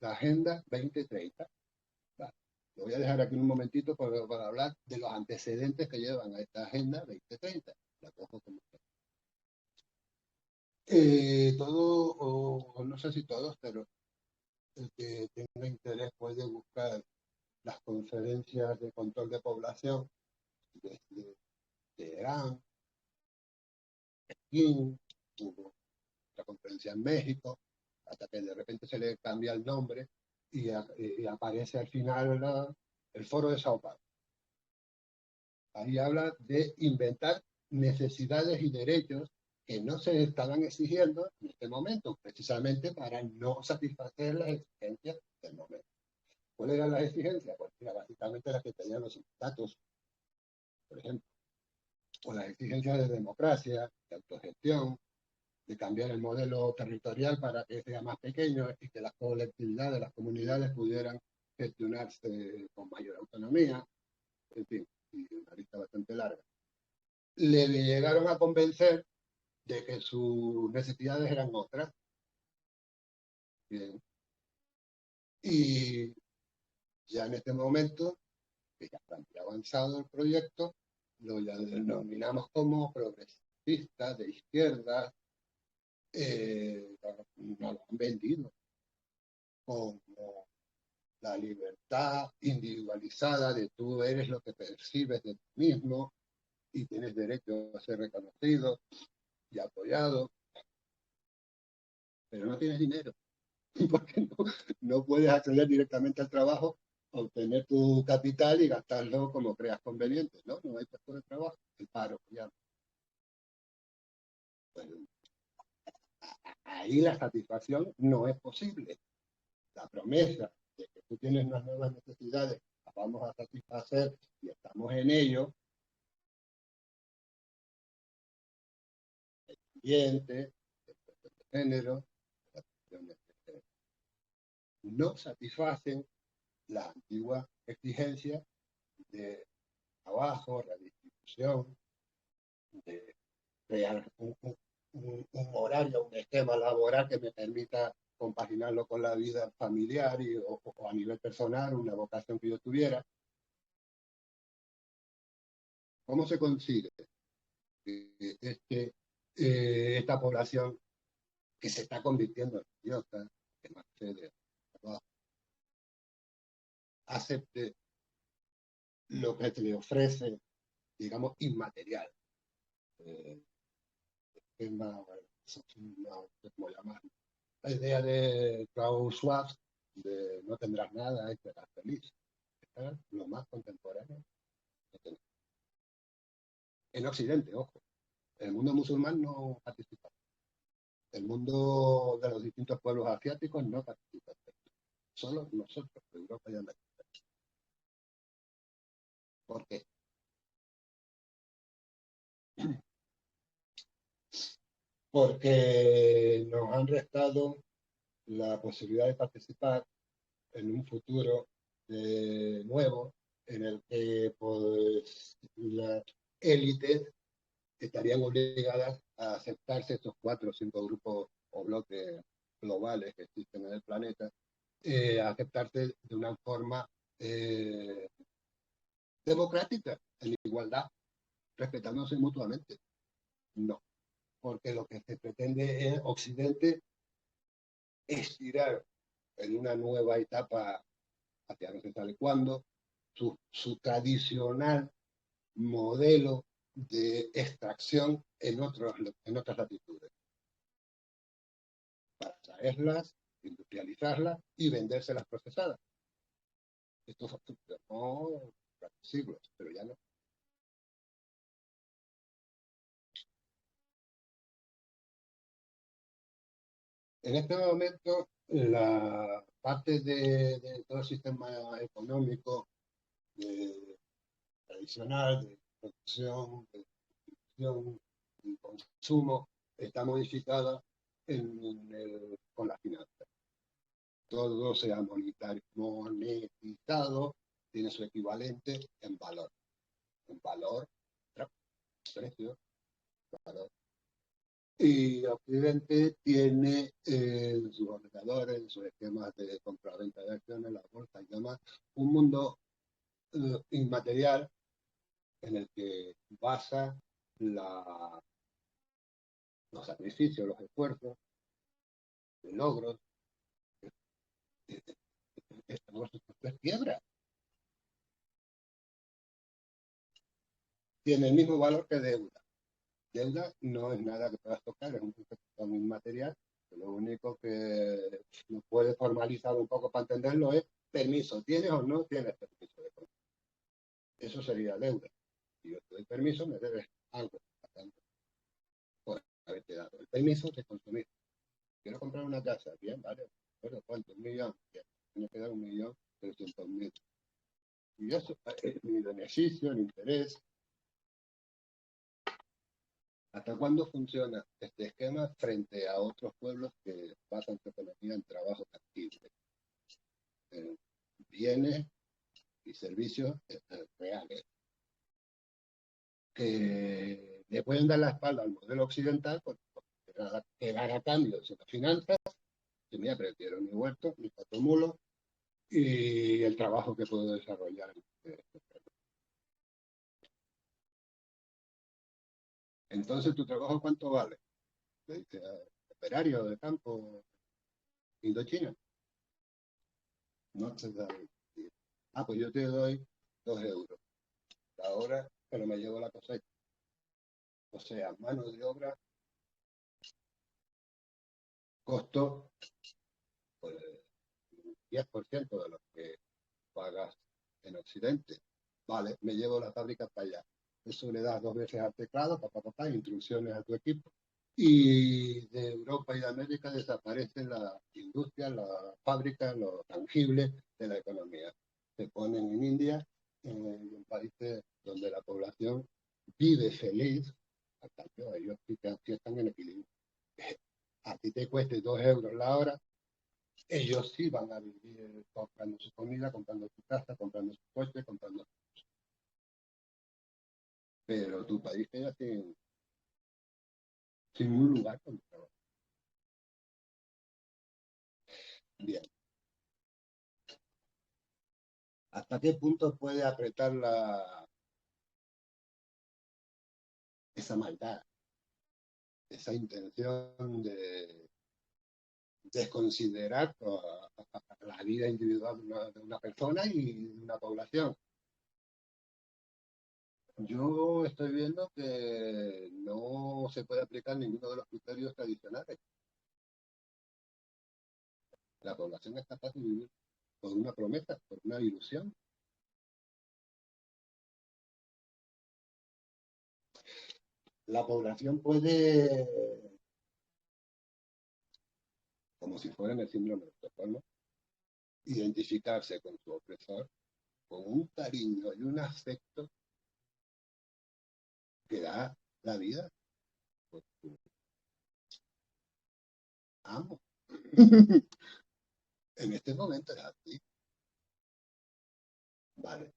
Agenda 2030. Lo voy a dejar aquí un momentito para hablar de los antecedentes que llevan a esta Agenda 2030. La cojo como todo, o no sé si todos, pero el que tenga interés puede buscar las conferencias de control de población desde Teherán, Pekín, hubo la conferencia en México, hasta que de repente se le cambia el nombre y aparece al final el Foro de Sao Paulo. Ahí habla de inventar necesidades y derechos que no se estaban exigiendo en este momento, precisamente para no satisfacer las exigencias del momento. ¿Cuáles eran las exigencias? Pues mira, básicamente las que tenían los sindicatos, por ejemplo, o las exigencias de democracia, de autogestión, de cambiar el modelo territorial para que sea más pequeño y que las colectividades, las comunidades pudieran gestionarse con mayor autonomía, en fin, y una lista bastante larga. Le llegaron a convencer de que sus necesidades eran otras. Bien. Y ya en este momento, que ya está muy avanzado el proyecto, lo ya denominamos como progresista, de izquierda, nos lo han vendido como la libertad individualizada de tú eres lo que percibes de ti mismo y tienes derecho a ser reconocido y apoyado, pero no tienes dinero, porque no puedes acceder directamente al trabajo, obtener tu capital y gastarlo como creas conveniente, ¿no? No hay puesto de trabajo, el paro, ya. Pues, ahí la satisfacción no es posible. La promesa de que tú tienes unas nuevas necesidades, las vamos a satisfacer y estamos en ello, ambiente, de género, no satisfacen la antigua exigencia de trabajo, redistribución, de crear un horario, un esquema laboral que me permita compaginarlo con la vida familiar o a nivel personal, una vocación que yo tuviera. ¿Cómo se consigue esta población que se está convirtiendo en idiota, que no accede a trabajo, acepte lo que se le ofrece, digamos, inmaterial? Eh, tema, no sé cómo llamarlo. La idea de Klaus Schwab, de no tendrás nada y serás feliz. ¿Eh? Lo más contemporáneo. En Occidente, ojo. El mundo musulmán no participa. El mundo de los distintos pueblos asiáticos no participa. Solo nosotros, Europa y América. ¿Por qué? Porque nos han restado la posibilidad de participar en un futuro nuevo en el que pues, las élites estarían obligadas a aceptarse estos 4 o 5 grupos o bloques globales que existen en el planeta, a aceptarse de una forma eh, democrática, en igualdad, respetándose mutuamente. No, porque lo que se pretende en Occidente es tirar en una nueva etapa hacia no se sabe cuándo, su tradicional modelo de extracción en otras latitudes, para traerlas, industrializarlas y vendérselas procesadas. Esto funcionó siglos, pero ya no. En este momento, la parte de todo el sistema económico tradicional, de producción, de distribución y consumo, está modificada con la finanza. Todo sea monetizado, tiene su equivalente en valor, precio, valor. Y Occidente tiene sus ordenadores, sus esquemas de compra-venta de acciones, la bolsa y demás, un mundo inmaterial en el que basa los sacrificios, los esfuerzos, los logros, es quiebra. Tiene el mismo valor que deuda. Deuda no es nada que puedas tocar, es un concepto inmaterial. Lo único que nos puede formalizar un poco para entenderlo es permiso. ¿Tienes o no tienes permiso de compra? Eso sería deuda. Si yo te doy permiso, me debes algo por haberte dado el permiso de consumir. Quiero comprar una casa, bien, vale. Bueno, ¿cuánto? 1 millón. Bien. tiene que dar 1.300.000. Y eso es mi beneficio, el interés. ¿Hasta cuándo funciona este esquema frente a otros pueblos que basan su economía en trabajo tangible, en bienes y servicios reales, que le pueden dar la espalda al modelo occidental porque quedar a cambio de las finanzas, que mira, prefiero mi huerto, mi cuatro mulos y el trabajo que puedo desarrollar. Entonces, ¿tu trabajo cuánto vale? Le dice, operario de campo Indochina. No te da. Ah, pues yo te doy 2 euros la hora, pero me llevo la cosecha. O sea, mano de obra, costo, pues, 10% de lo que pagas en Occidente. Vale, me llevo la fábrica para allá. Eso le das 2 veces al teclado, instrucciones a tu equipo. Y de Europa y de América desaparecen las industrias, las fábricas, lo tangible de la economía. Se ponen en India, en países donde la población vive feliz, hasta que ellos sí están en equilibrio. A ti te cueste 2 euros la hora, ellos sí van a vivir comprando su comida, comprando su casa, comprando su coche, comprando. Pero tu país queda sin un lugar donde trabajar. Bien. ¿Hasta qué punto puede apretar esa maldad, esa intención de desconsiderar la vida individual de una persona y de una población? Yo estoy viendo que no se puede aplicar ninguno de los criterios tradicionales. La población es capaz de vivir por una promesa, por una ilusión. La población puede, como si fuera en el síndrome de Estocolmo, identificarse con su opresor con un cariño y un afecto que da la vida. Pues, amo. En este momento es así. Vale.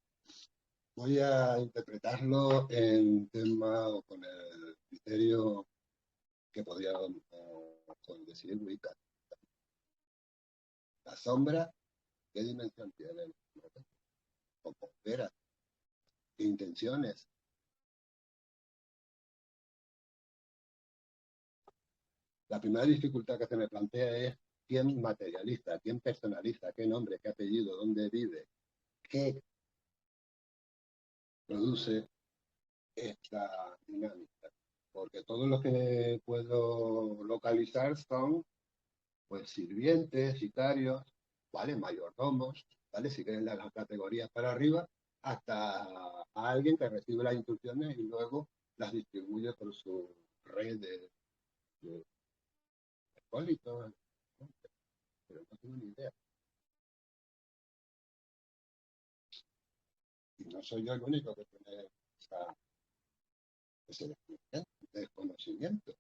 Voy a interpretarlo en tema o con el criterio que podría decir Wicca. La sombra, ¿qué dimensión tiene? ¿Cómo opera? ¿Qué intenciones? La primera dificultad que se me plantea es quién materializa, quién personaliza, qué nombre, qué apellido, dónde vive, qué produce esta dinámica. Porque todo lo que puedo localizar son pues sirvientes, sicarios, ¿vale? Mayordomos, ¿vale? Si quieren las categorías para arriba, hasta a alguien que recibe las instrucciones y luego las distribuye por su red de acólitos, ¿no? Pero no tengo ni idea. Y no soy yo el único que tiene ese desconocimiento.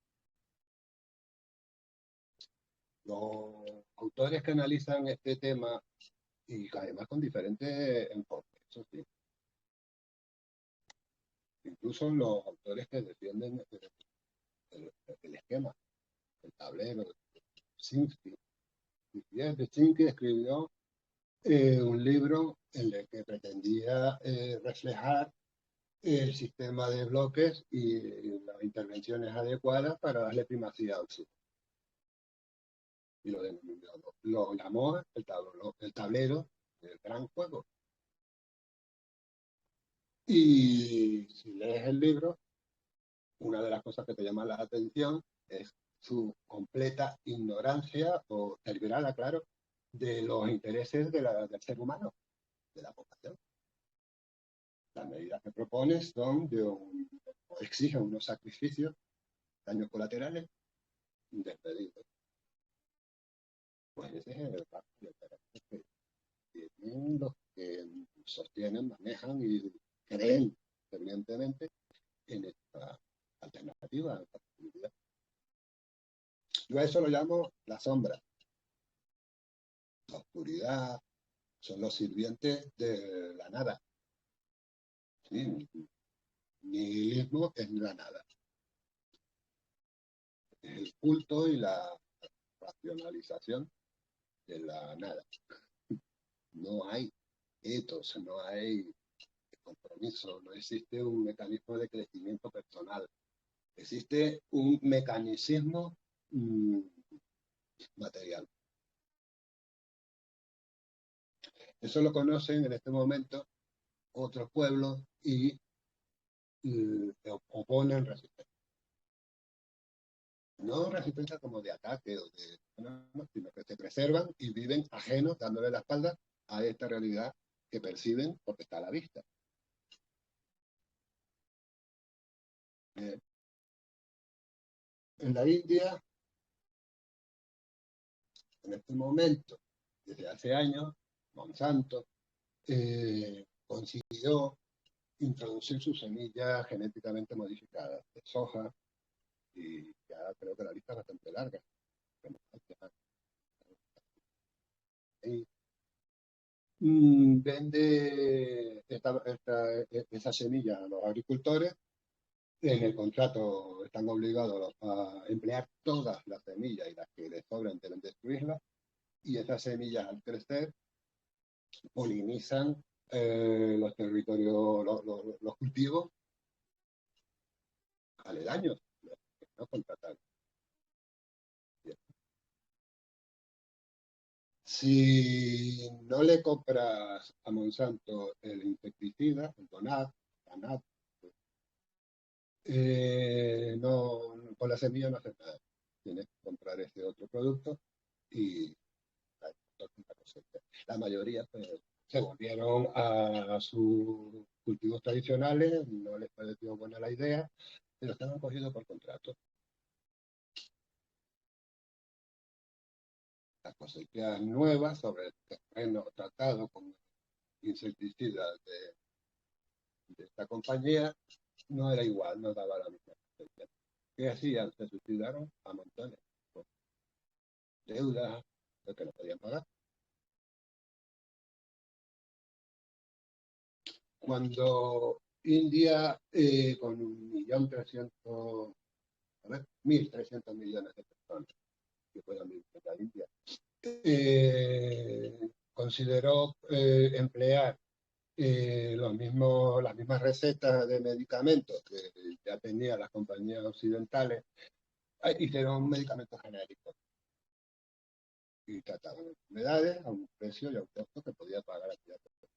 Los autores que analizan este tema, y además con diferentes enfoques, eso sí, incluso los autores que defienden el esquema, el tablero, Sinsky. Sinsky escribió un libro en el que pretendía reflejar el sistema de bloques y las intervenciones adecuadas para darle primacía al sur. Y lo llamó el tablero del gran juego. Y si lees el libro, una de las cosas que te llama la atención es su completa ignorancia o deliberada, claro, de los intereses del ser humano, de la población. Las medidas que propone son exigen unos sacrificios, daños colaterales, despedidos. Pues ese es el caso. tienen los que sostienen, manejan y creen fervientemente en esta alternativa, esta posibilidad. Yo a eso lo llamo la sombra, la oscuridad, son los sirvientes de la nada. ¿Sí? Nihilismo es la nada. Es el culto y la racionalización de la nada. No hay etos, no hay compromiso, no existe un mecanismo de crecimiento personal. Existe un mecanicismo material. Eso lo conocen en este momento otros pueblos y oponen resistencia. No resistencia como de ataque o de, no, sino que se preservan y viven ajenos, dándole la espalda a esta realidad que perciben porque está a la vista. En la India, en este momento, desde hace años, Monsanto consiguió introducir sus semillas genéticamente modificadas de soja, y ya creo que la lista es bastante larga. Y, vende esa semilla a los agricultores. En el contrato están obligados a emplear todas las semillas y las que les sobran deben destruirlas. Y esas semillas al crecer polinizan los territorios, los cultivos aledaños, no contratados. Si no le compras a Monsanto el insecticida, el Donat, no, con la semilla no haces nada. Tienes que comprar este otro producto y la mayoría pues, se volvieron a sus cultivos tradicionales, no les pareció buena la idea, pero estaban cogidos por contrato. Las cosechas nuevas sobre el terreno tratado con insecticidas de esta compañía no era igual, no daba la misma cosecha. ¿Qué hacían? Se suicidaron a montones, con deudas que no podían pagar. Cuando India, con 1.300.000, a ver, 1.300 millones de personas que puedan vivir en la India, consideró emplear las mismas recetas de medicamentos que ya tenían las compañías occidentales, hicieron medicamentos genéricos y trataban enfermedades a un precio y a un costo que podía pagar aquella persona.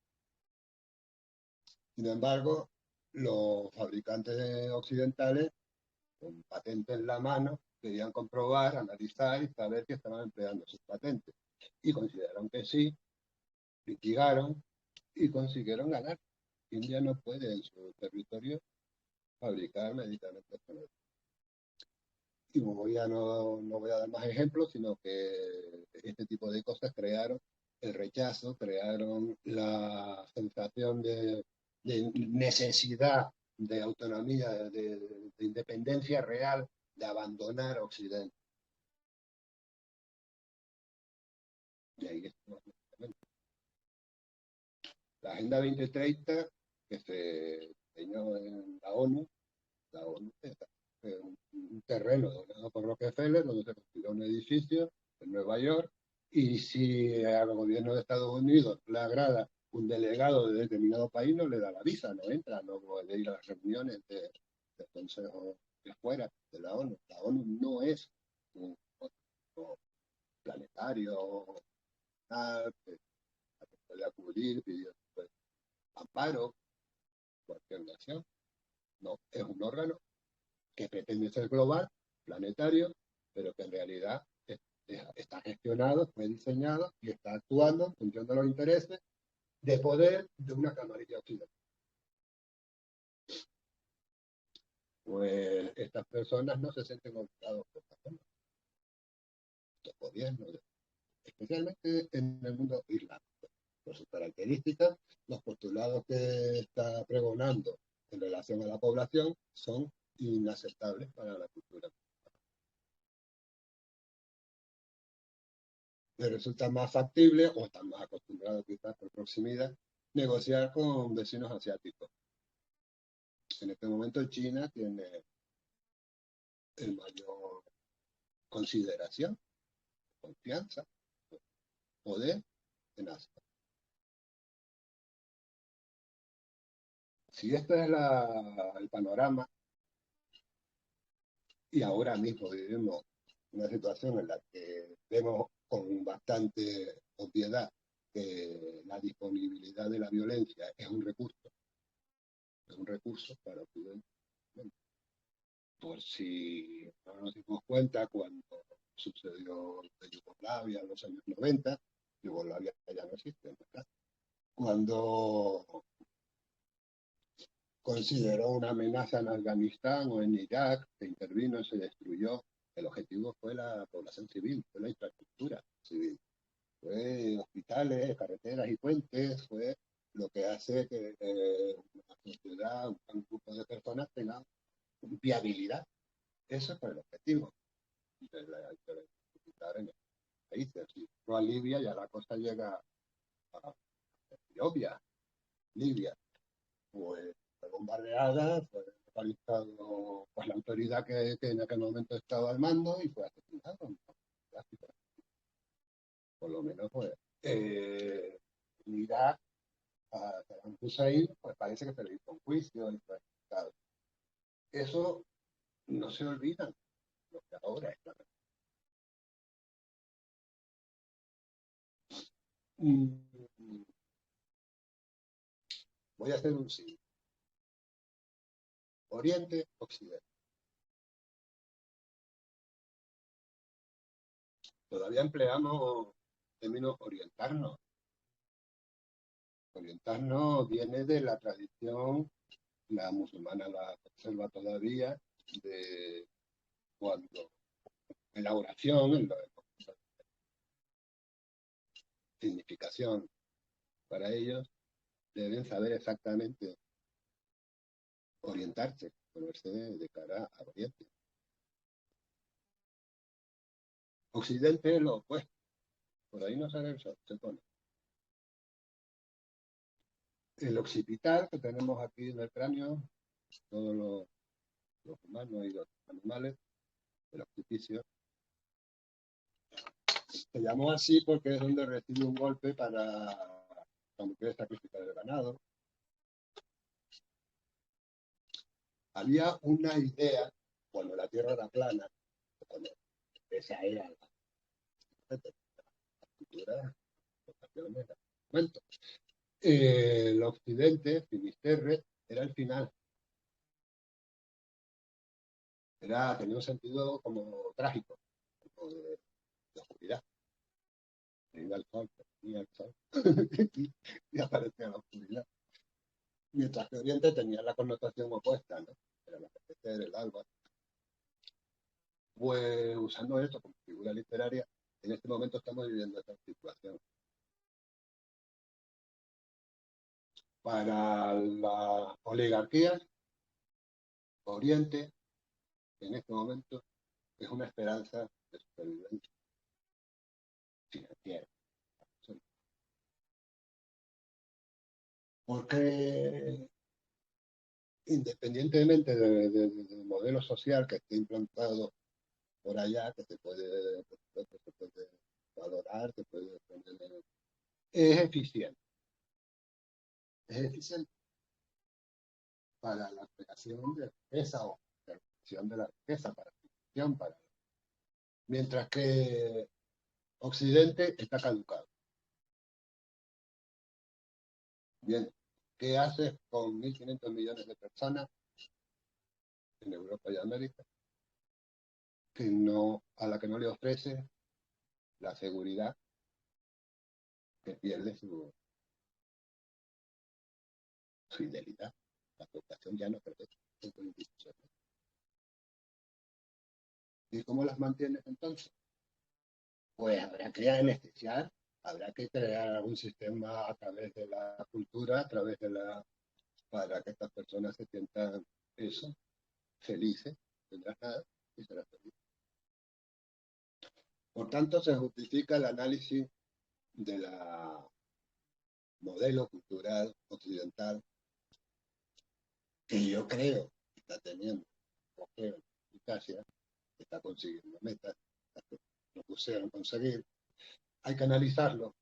Sin embargo, los fabricantes occidentales, con patentes en la mano, querían comprobar, analizar y saber que estaban empleando sus patentes. Y consideraron que sí, litigaron y consiguieron ganar. India no puede en su territorio fabricar medicamentos genéricos. Y no voy a dar más ejemplos, sino que este tipo de cosas crearon el rechazo, crearon la sensación de necesidad de autonomía, de independencia real, de abandonar Occidente. Y ahí estamos. La Agenda 2030, que se diseñó en la ONU es un terreno donado por Rockefeller, donde se construyó un edificio en Nueva York, y si al gobierno de Estados Unidos le agrada un delegado de determinado país, no le da la visa, no entra, no puede ir a las reuniones del Consejo de fuera de la ONU. La ONU no es un planetario que puede acudir pidiendo pues, amparo cualquier nación. No, es un órgano que pretende ser global, planetario, pero que en realidad está gestionado, fue diseñado y está actuando en función de los intereses de poder de una camarilla occidental. Pues estas personas no se sienten obligados por la zona. Los gobiernos, especialmente en el mundo islámico. por sus características, los postulados que está pregonando en relación a la población son inaceptables para la cultura. Le resulta más factible, o están más acostumbrados quizás por proximidad, negociar con vecinos asiáticos. En este momento China tiene el mayor consideración, confianza, poder en Asia. Si este es el panorama, y ahora mismo vivimos una situación en la que vemos con bastante obviedad que la disponibilidad de la violencia es un recurso para Occidente. Por si no nos dimos cuenta, cuando sucedió en Yugoslavia en los años 90, Yugoslavia ya no existe, ¿verdad? Cuando consideró una amenaza en Afganistán o en Irak, se intervino y se destruyó. El objetivo fue la población civil, fue la infraestructura civil, fue hospitales, carreteras y puentes, fue lo que hace que una sociedad, un grupo de personas tenga viabilidad. Eso fue el objetivo de la intervención militar en el país. Si no a Libia, ya la cosa llega a Etiopía, Libia. Pues fue bombardeada, fue localizado pues, la autoridad que en aquel momento estaba al mando y fue asesinado, ¿no? Por lo menos fue. Irak, a Saddam Hussein, pues parece que se le hizo un juicio y fue arrestado. Eso no se olvida, lo que ahora es la Voy a hacer un sí. Oriente, Occidente. Todavía empleamos el término orientarnos. Orientarnos viene de la tradición, la musulmana la observa todavía, de cuando en la oración, en la significación para ellos, deben saber exactamente orientarse, ponerse de cara a Oriente. Occidente es lo opuesto, por ahí no sale el sol, se pone. El occipital que tenemos aquí en el cráneo, todos los humanos y los animales, el occipicio, se llamó así porque es donde recibe un golpe para cuando quiere sacrificar el ganado. Había una idea, cuando la Tierra era plana, cuando esa era la cultura, momento. El occidente, Finisterre, era el final. Tenía un sentido como trágico, como de oscuridad. Iba el sol, venía el sol y aparecía la oscuridad. Mientras que Oriente tenía la connotación opuesta, ¿no? Era el atardecer, el alba. Pues usando esto como figura literaria, en este momento estamos viviendo esta situación. Para las oligarquías, Oriente, en este momento, es una esperanza de supervivencia financiera. Porque independientemente del modelo social que esté implantado por allá, que se puede valorar, que puede poner, es eficiente. Es eficiente para la creación de riqueza o la creación de la riqueza, para la producción, mientras que Occidente está caducado. Bien, ¿qué haces con 1.500 millones de personas en Europa y América a la que no le ofrece la seguridad que pierde su fidelidad? La población ya no pertenece a las instituciones. ¿Y cómo las mantienes entonces? Pues habrá que anestesiar Habrá que crear algún sistema a través de la cultura, a través de la, para que estas personas se sientan eso, felices, tendrás nada y serás feliz. Por tanto, se justifica el análisis de la modelo cultural occidental que yo creo que está teniendo, o creo, eficacia, que está consiguiendo metas, lo pusieron conseguir. Hay que analizarlo,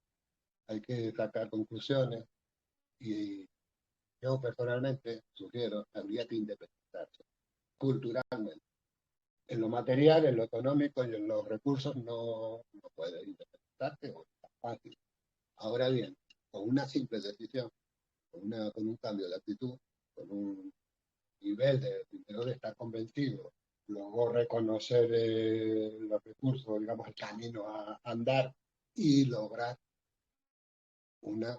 hay que sacar conclusiones y yo personalmente sugiero que habría que independizarse culturalmente. En lo material, en lo económico y en los recursos no puede independizarse o es fácil. Ahora bien, con una simple decisión, con un cambio de actitud, con un nivel de, primero de estar convencido, luego reconocer los recursos, digamos, el camino a andar y lograr una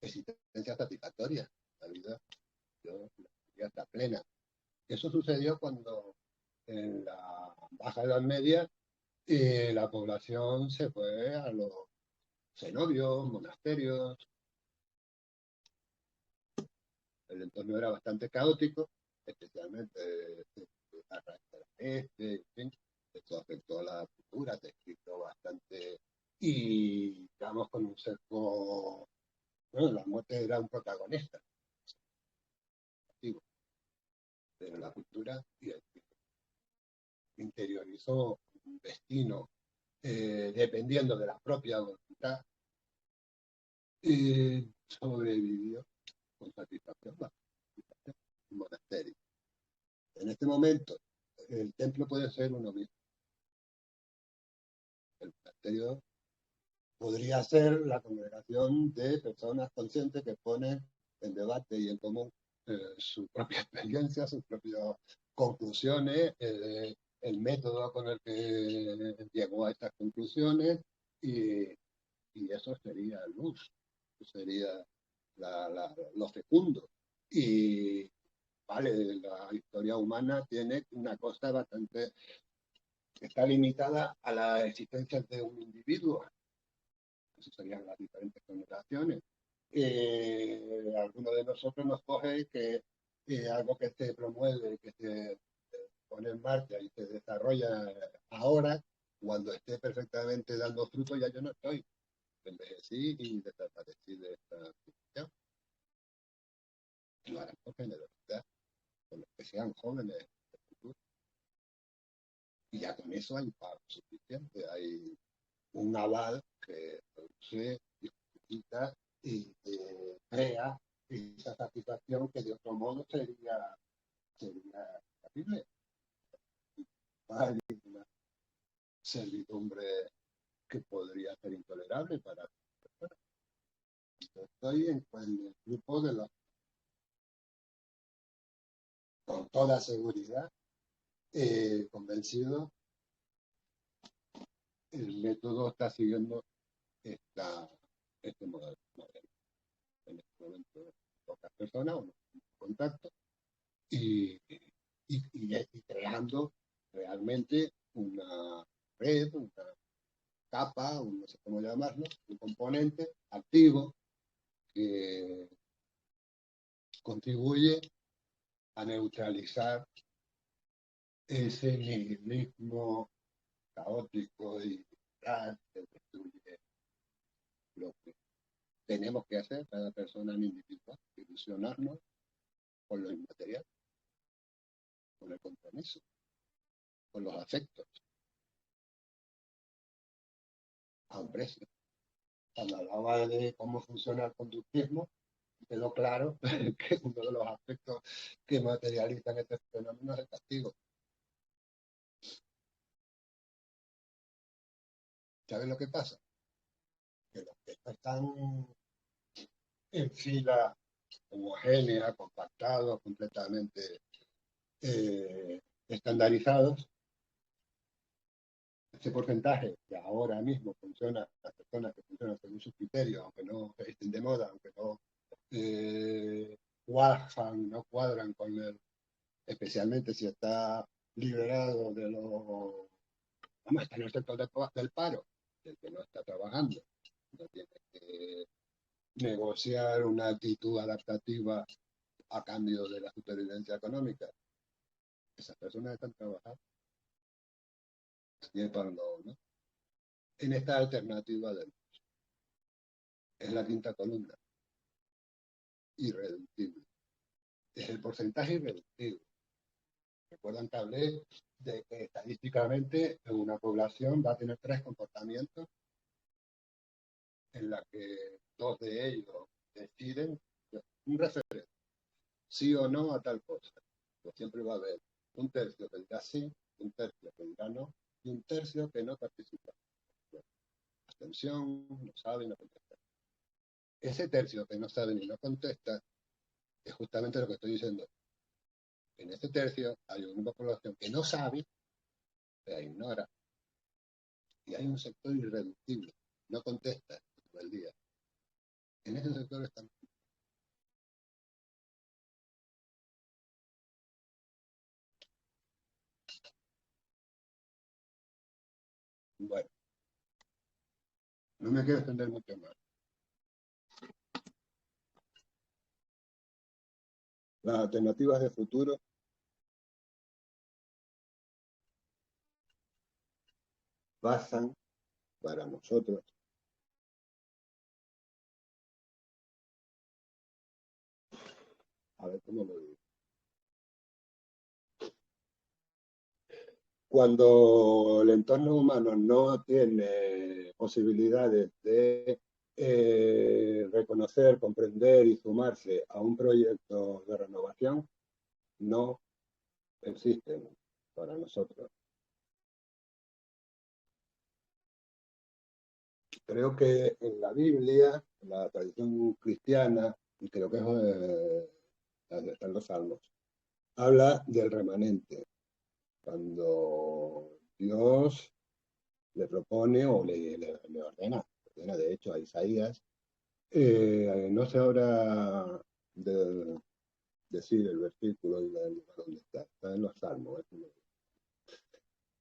existencia satisfactoria. La vida, ya está plena. Eso sucedió cuando en la Baja Edad Media la población se fue a los cenobios, monasterios, el entorno era bastante caótico, especialmente a raíz de la peste, en fin, esto afectó a la cultura, se escrito bastante, y digamos con un cerco, bueno, la muerte era un protagonista activo de la cultura y el interiorizó un destino dependiendo de la propia voluntad, sobrevivió con satisfacción un monasterio. En este momento, el templo puede ser uno mismo. El monasterio podría ser la congregación de personas conscientes que ponen en debate y en común su propia experiencia, sus propias conclusiones, el método con el que llegó a estas conclusiones y, y eso sería luz, sería lo fecundo. Y vale, la historia humana tiene una cosa bastante, está limitada a la existencia de un individuo. Eso serían las diferentes generaciones. Alguno de nosotros nos coge que algo que se promueve, que se pone en marcha y se desarrolla ahora, cuando esté perfectamente dando fruto, ya yo no estoy. Envejecí y desaparecí de esta situación. Lo harán por generosidad, con los que sean jóvenes del futuro. Y ya con eso hay pago suficiente, hay un aval que produce, justifica y crea esa satisfacción que de otro modo sería terrible. Hay una servidumbre que podría ser intolerable para las personas. Yo estoy en el grupo de los, con toda seguridad, convencido, el método está siguiendo este modelo. En este momento, pocas personas, uno en contacto, y, y creando realmente una red, una capa, no sé cómo llamarlo, un componente activo que contribuye a neutralizar ese nihilismo caótico y que destruye lo que tenemos que hacer cada persona en individual, ilusionarnos con lo inmaterial, con el compromiso, con los afectos, a un precio. Cuando hablaba de cómo funciona el conductismo, quedó claro que uno de los aspectos que materializan este fenómeno es el castigo. ¿Sabes lo que pasa? Que los que están en fila homogénea, compactados, completamente estandarizados, ese porcentaje que ahora mismo funciona, las personas que funcionan según sus criterios, aunque no estén de moda, aunque no cuajan, no cuadran con el, especialmente si está liberado de los, vamos, está en el sector del paro, del que no está trabajando, negociar una actitud adaptativa a cambio de la supervivencia económica. Esas personas están trabajando y para ¿no? En esta alternativa es la quinta columna, irreductible. Es el porcentaje irreductible. Recuerdan que hablé de que estadísticamente una población va a tener tres comportamientos en la que dos de ellos deciden un referente, sí o no a tal cosa. Pues siempre va a haber un tercio que dirá sí, un tercio que dirá no, y un tercio que no participa. Abstención, no sabe, no contesta. Ese tercio que no sabe ni no contesta es justamente lo que estoy diciendo. En ese tercio hay una población que no sabe, que ignora, y hay un sector irreductible, no contesta todo el día. En ese sector están. Bueno, no me quiero extender mucho más. Las alternativas de futuro pasan para nosotros. A ver cómo lo digo. Cuando el entorno humano no tiene posibilidades de reconocer, comprender y sumarse a un proyecto de renovación, no existen para nosotros. Creo que en la Biblia, en la tradición cristiana, y creo que están los salmos, habla del remanente. Cuando Dios le propone o le ordena de hecho a Isaías, no sé ahora decir el versículo y el lugar donde está en los salmos.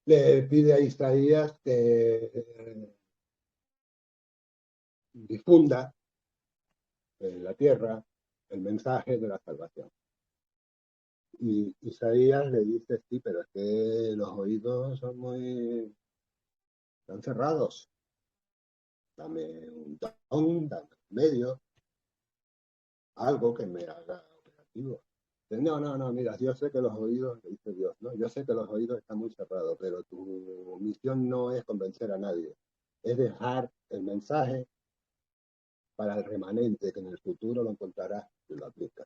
Le pide a Isaías que difunda en la tierra el mensaje de la salvación. Y Isaías le dice, sí, pero es que los oídos son muy... están cerrados. Dame un don, dame un medio, algo que me haga operativo. No, no, no, mira, yo sé que los oídos, le dice Dios, ¿no? Yo sé que los oídos están muy cerrados, pero tu misión no es convencer a nadie, es dejar el mensaje para el remanente que en el futuro lo encontrará y lo aplica.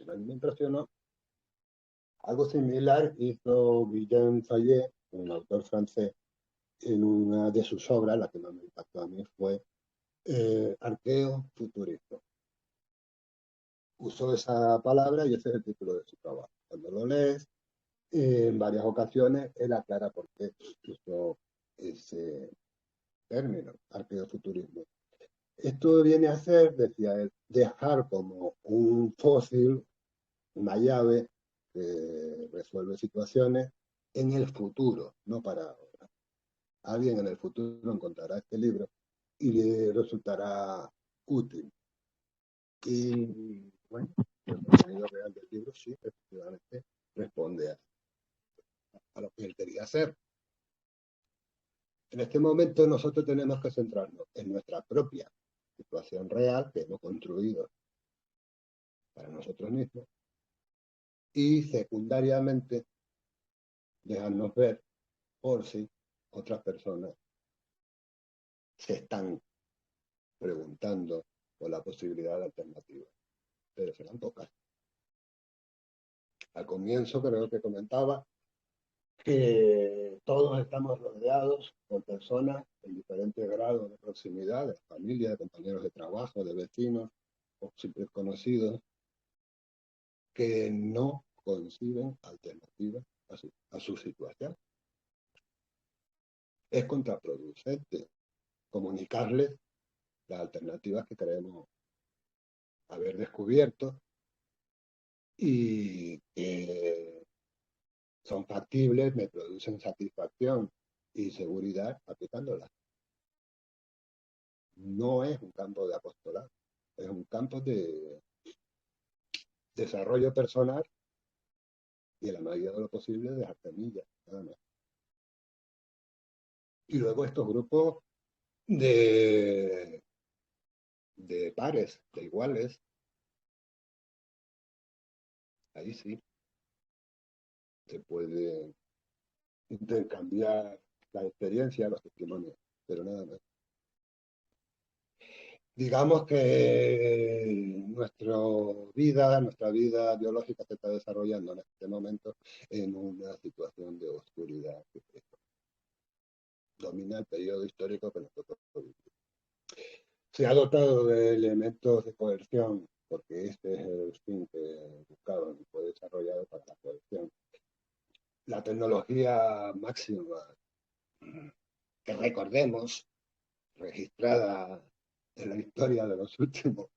A mí me impresionó. Algo similar hizo Guillaume Fayet, un autor francés, en una de sus obras, la que más me impactó a mí fue Arqueo Futurista. Usó esa palabra y ese es el título de su trabajo. Cuando lo lees, en varias ocasiones él aclara por qué usó ese término, arqueofuturismo. Esto viene a ser, decía él, dejar como un fósil, una llave que resuelve situaciones en el futuro, no para ahora. Alguien en el futuro encontrará este libro y le resultará útil. Y bueno, el contenido real del libro sí, efectivamente, responde a lo que él quería hacer. En este momento nosotros tenemos que centrarnos en nuestra propia situación real que hemos construido para nosotros mismos y secundariamente dejarnos ver por si otras personas se están preguntando por la posibilidad de alternativa, pero serán pocas. Al comienzo creo que comentaba que todos estamos rodeados por personas en diferentes grados de proximidad, de familia, de compañeros de trabajo, de vecinos o simples conocidos, que no conciben alternativas a su situación. Es contraproducente comunicarles las alternativas que creemos haber descubierto y que son factibles, me producen satisfacción y seguridad aplicándolas. no es un campo de apostolado, es un campo de desarrollo personal y en la medida de lo posible de semillas, nada más. Y luego estos grupos de, de pares, de iguales, ahí sí se puede intercambiar la experiencia, los testimonios, pero nada más. Digamos que nuestra vida biológica se está desarrollando en este momento en una situación de oscuridad que domina el periodo histórico que nos tocó vivir. Se ha dotado de elementos de coerción, porque este es el fin que buscaban y fue desarrollado para la coerción. La tecnología máxima que recordemos, registrada en la historia de los últimos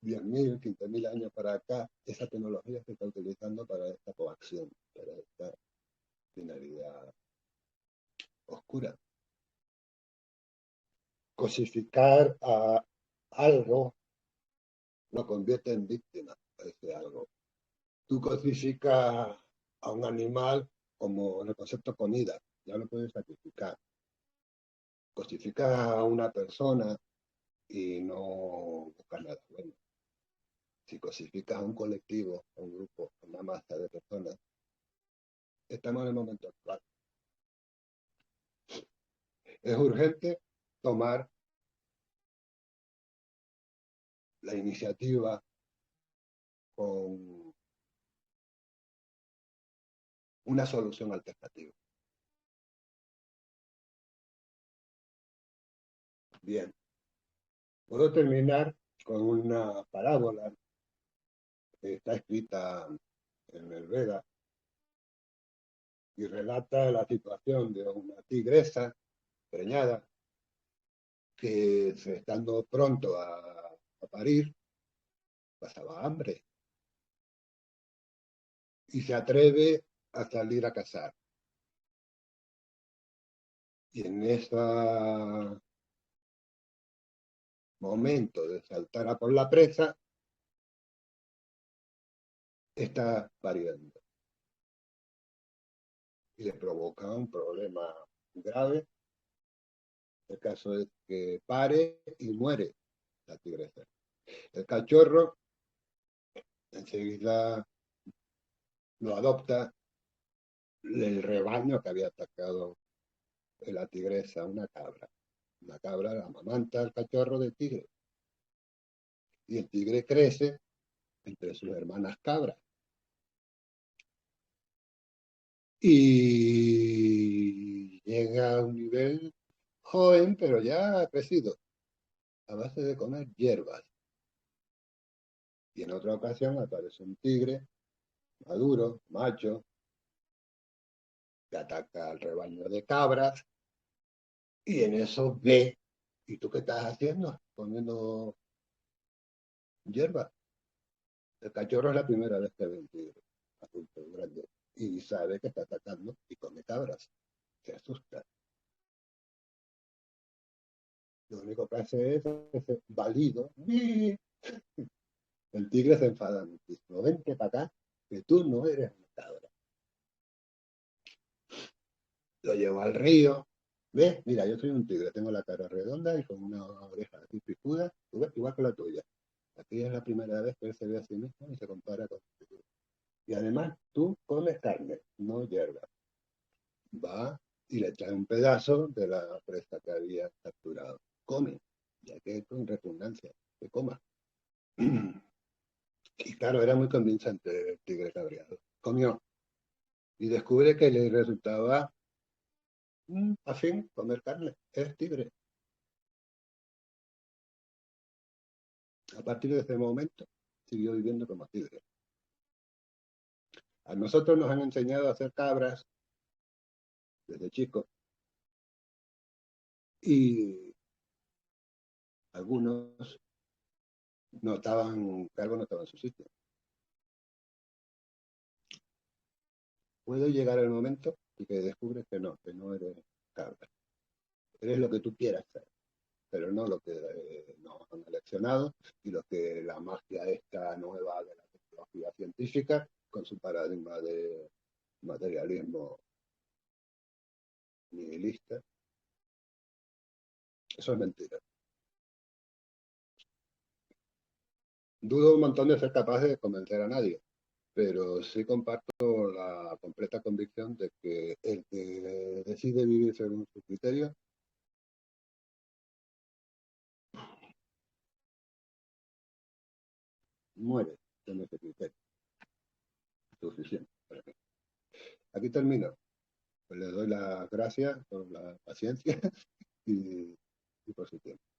10.000, 15.000 años para acá, esa tecnología se está utilizando para esta coacción, para esta finalidad oscura. Cosificar a algo lo convierte en víctima, ese algo. Tú cosificas a un animal como en el concepto comida, ya lo puedes sacrificar. Cosificas a una persona y no buscas nada bueno. Si cosificas a un colectivo, a un grupo, a una masa de personas, estamos en el momento actual. Es urgente tomar la iniciativa con una solución alternativa. Bien, puedo terminar con una parábola que está escrita en el Veda y relata la situación de una tigresa preñada que, estando pronto a parir, pasaba hambre y se atreve a salir a cazar. Y en ese momento de saltar a por la presa, está pariendo y le provoca un problema grave. El caso es que pare y muere la tigresa. El cachorro enseguida lo adopta el rebaño que había atacado la tigresa, una cabra. La cabra la amamanta al cachorro de tigre. Y el tigre crece entre sus hermanas cabras. Y llega a un nivel joven, pero ya ha crecido, a base de comer hierbas. Y en otra ocasión aparece un tigre maduro, macho, que ataca al rebaño de cabras, y en eso ve, ¿y tú qué estás haciendo? Comiendo hierba. El cachorro es la primera vez que ve un tigre adulto grande y sabe que está atacando y come cabras. Se asusta. Lo único que hace es ese balido. El tigre se enfada muchísimo. Vente para acá, que tú no eres una cabra. Lo llevo al río. ¿Ves? Mira, yo soy un tigre, tengo la cara redonda y con una oreja así picuda, igual que la tuya. Aquí es la primera vez que él se ve a sí mismo y se compara con el tigre. Y además, tú comes carne, no hierba. Va y le trae un pedazo de la presa que había capturado. Come, ya que con repugnancia, que coma. Y claro, era muy convincente el tigre cabreado. Comió y descubre que le resultaba afín comer carne. Es tigre. A partir de ese momento siguió viviendo como tigre. A nosotros nos han enseñado a hacer cabras desde chicos y algunos notaban que algo no estaba en su sitio. Puede llegar el momento y que descubres que no eres cabra. Eres lo que tú quieras ser. pero no lo que nos han eleccionado y lo que la magia esta nueva de la tecnología científica con su paradigma de materialismo nihilista. Eso es mentira. Dudo un montón de ser capaz de convencer a nadie, pero sí comparto la completa convicción de que el que decide vivir según su criterio muere con ese criterio. Suficiente. Aquí termino. Pues les doy las gracias por la paciencia y por su tiempo.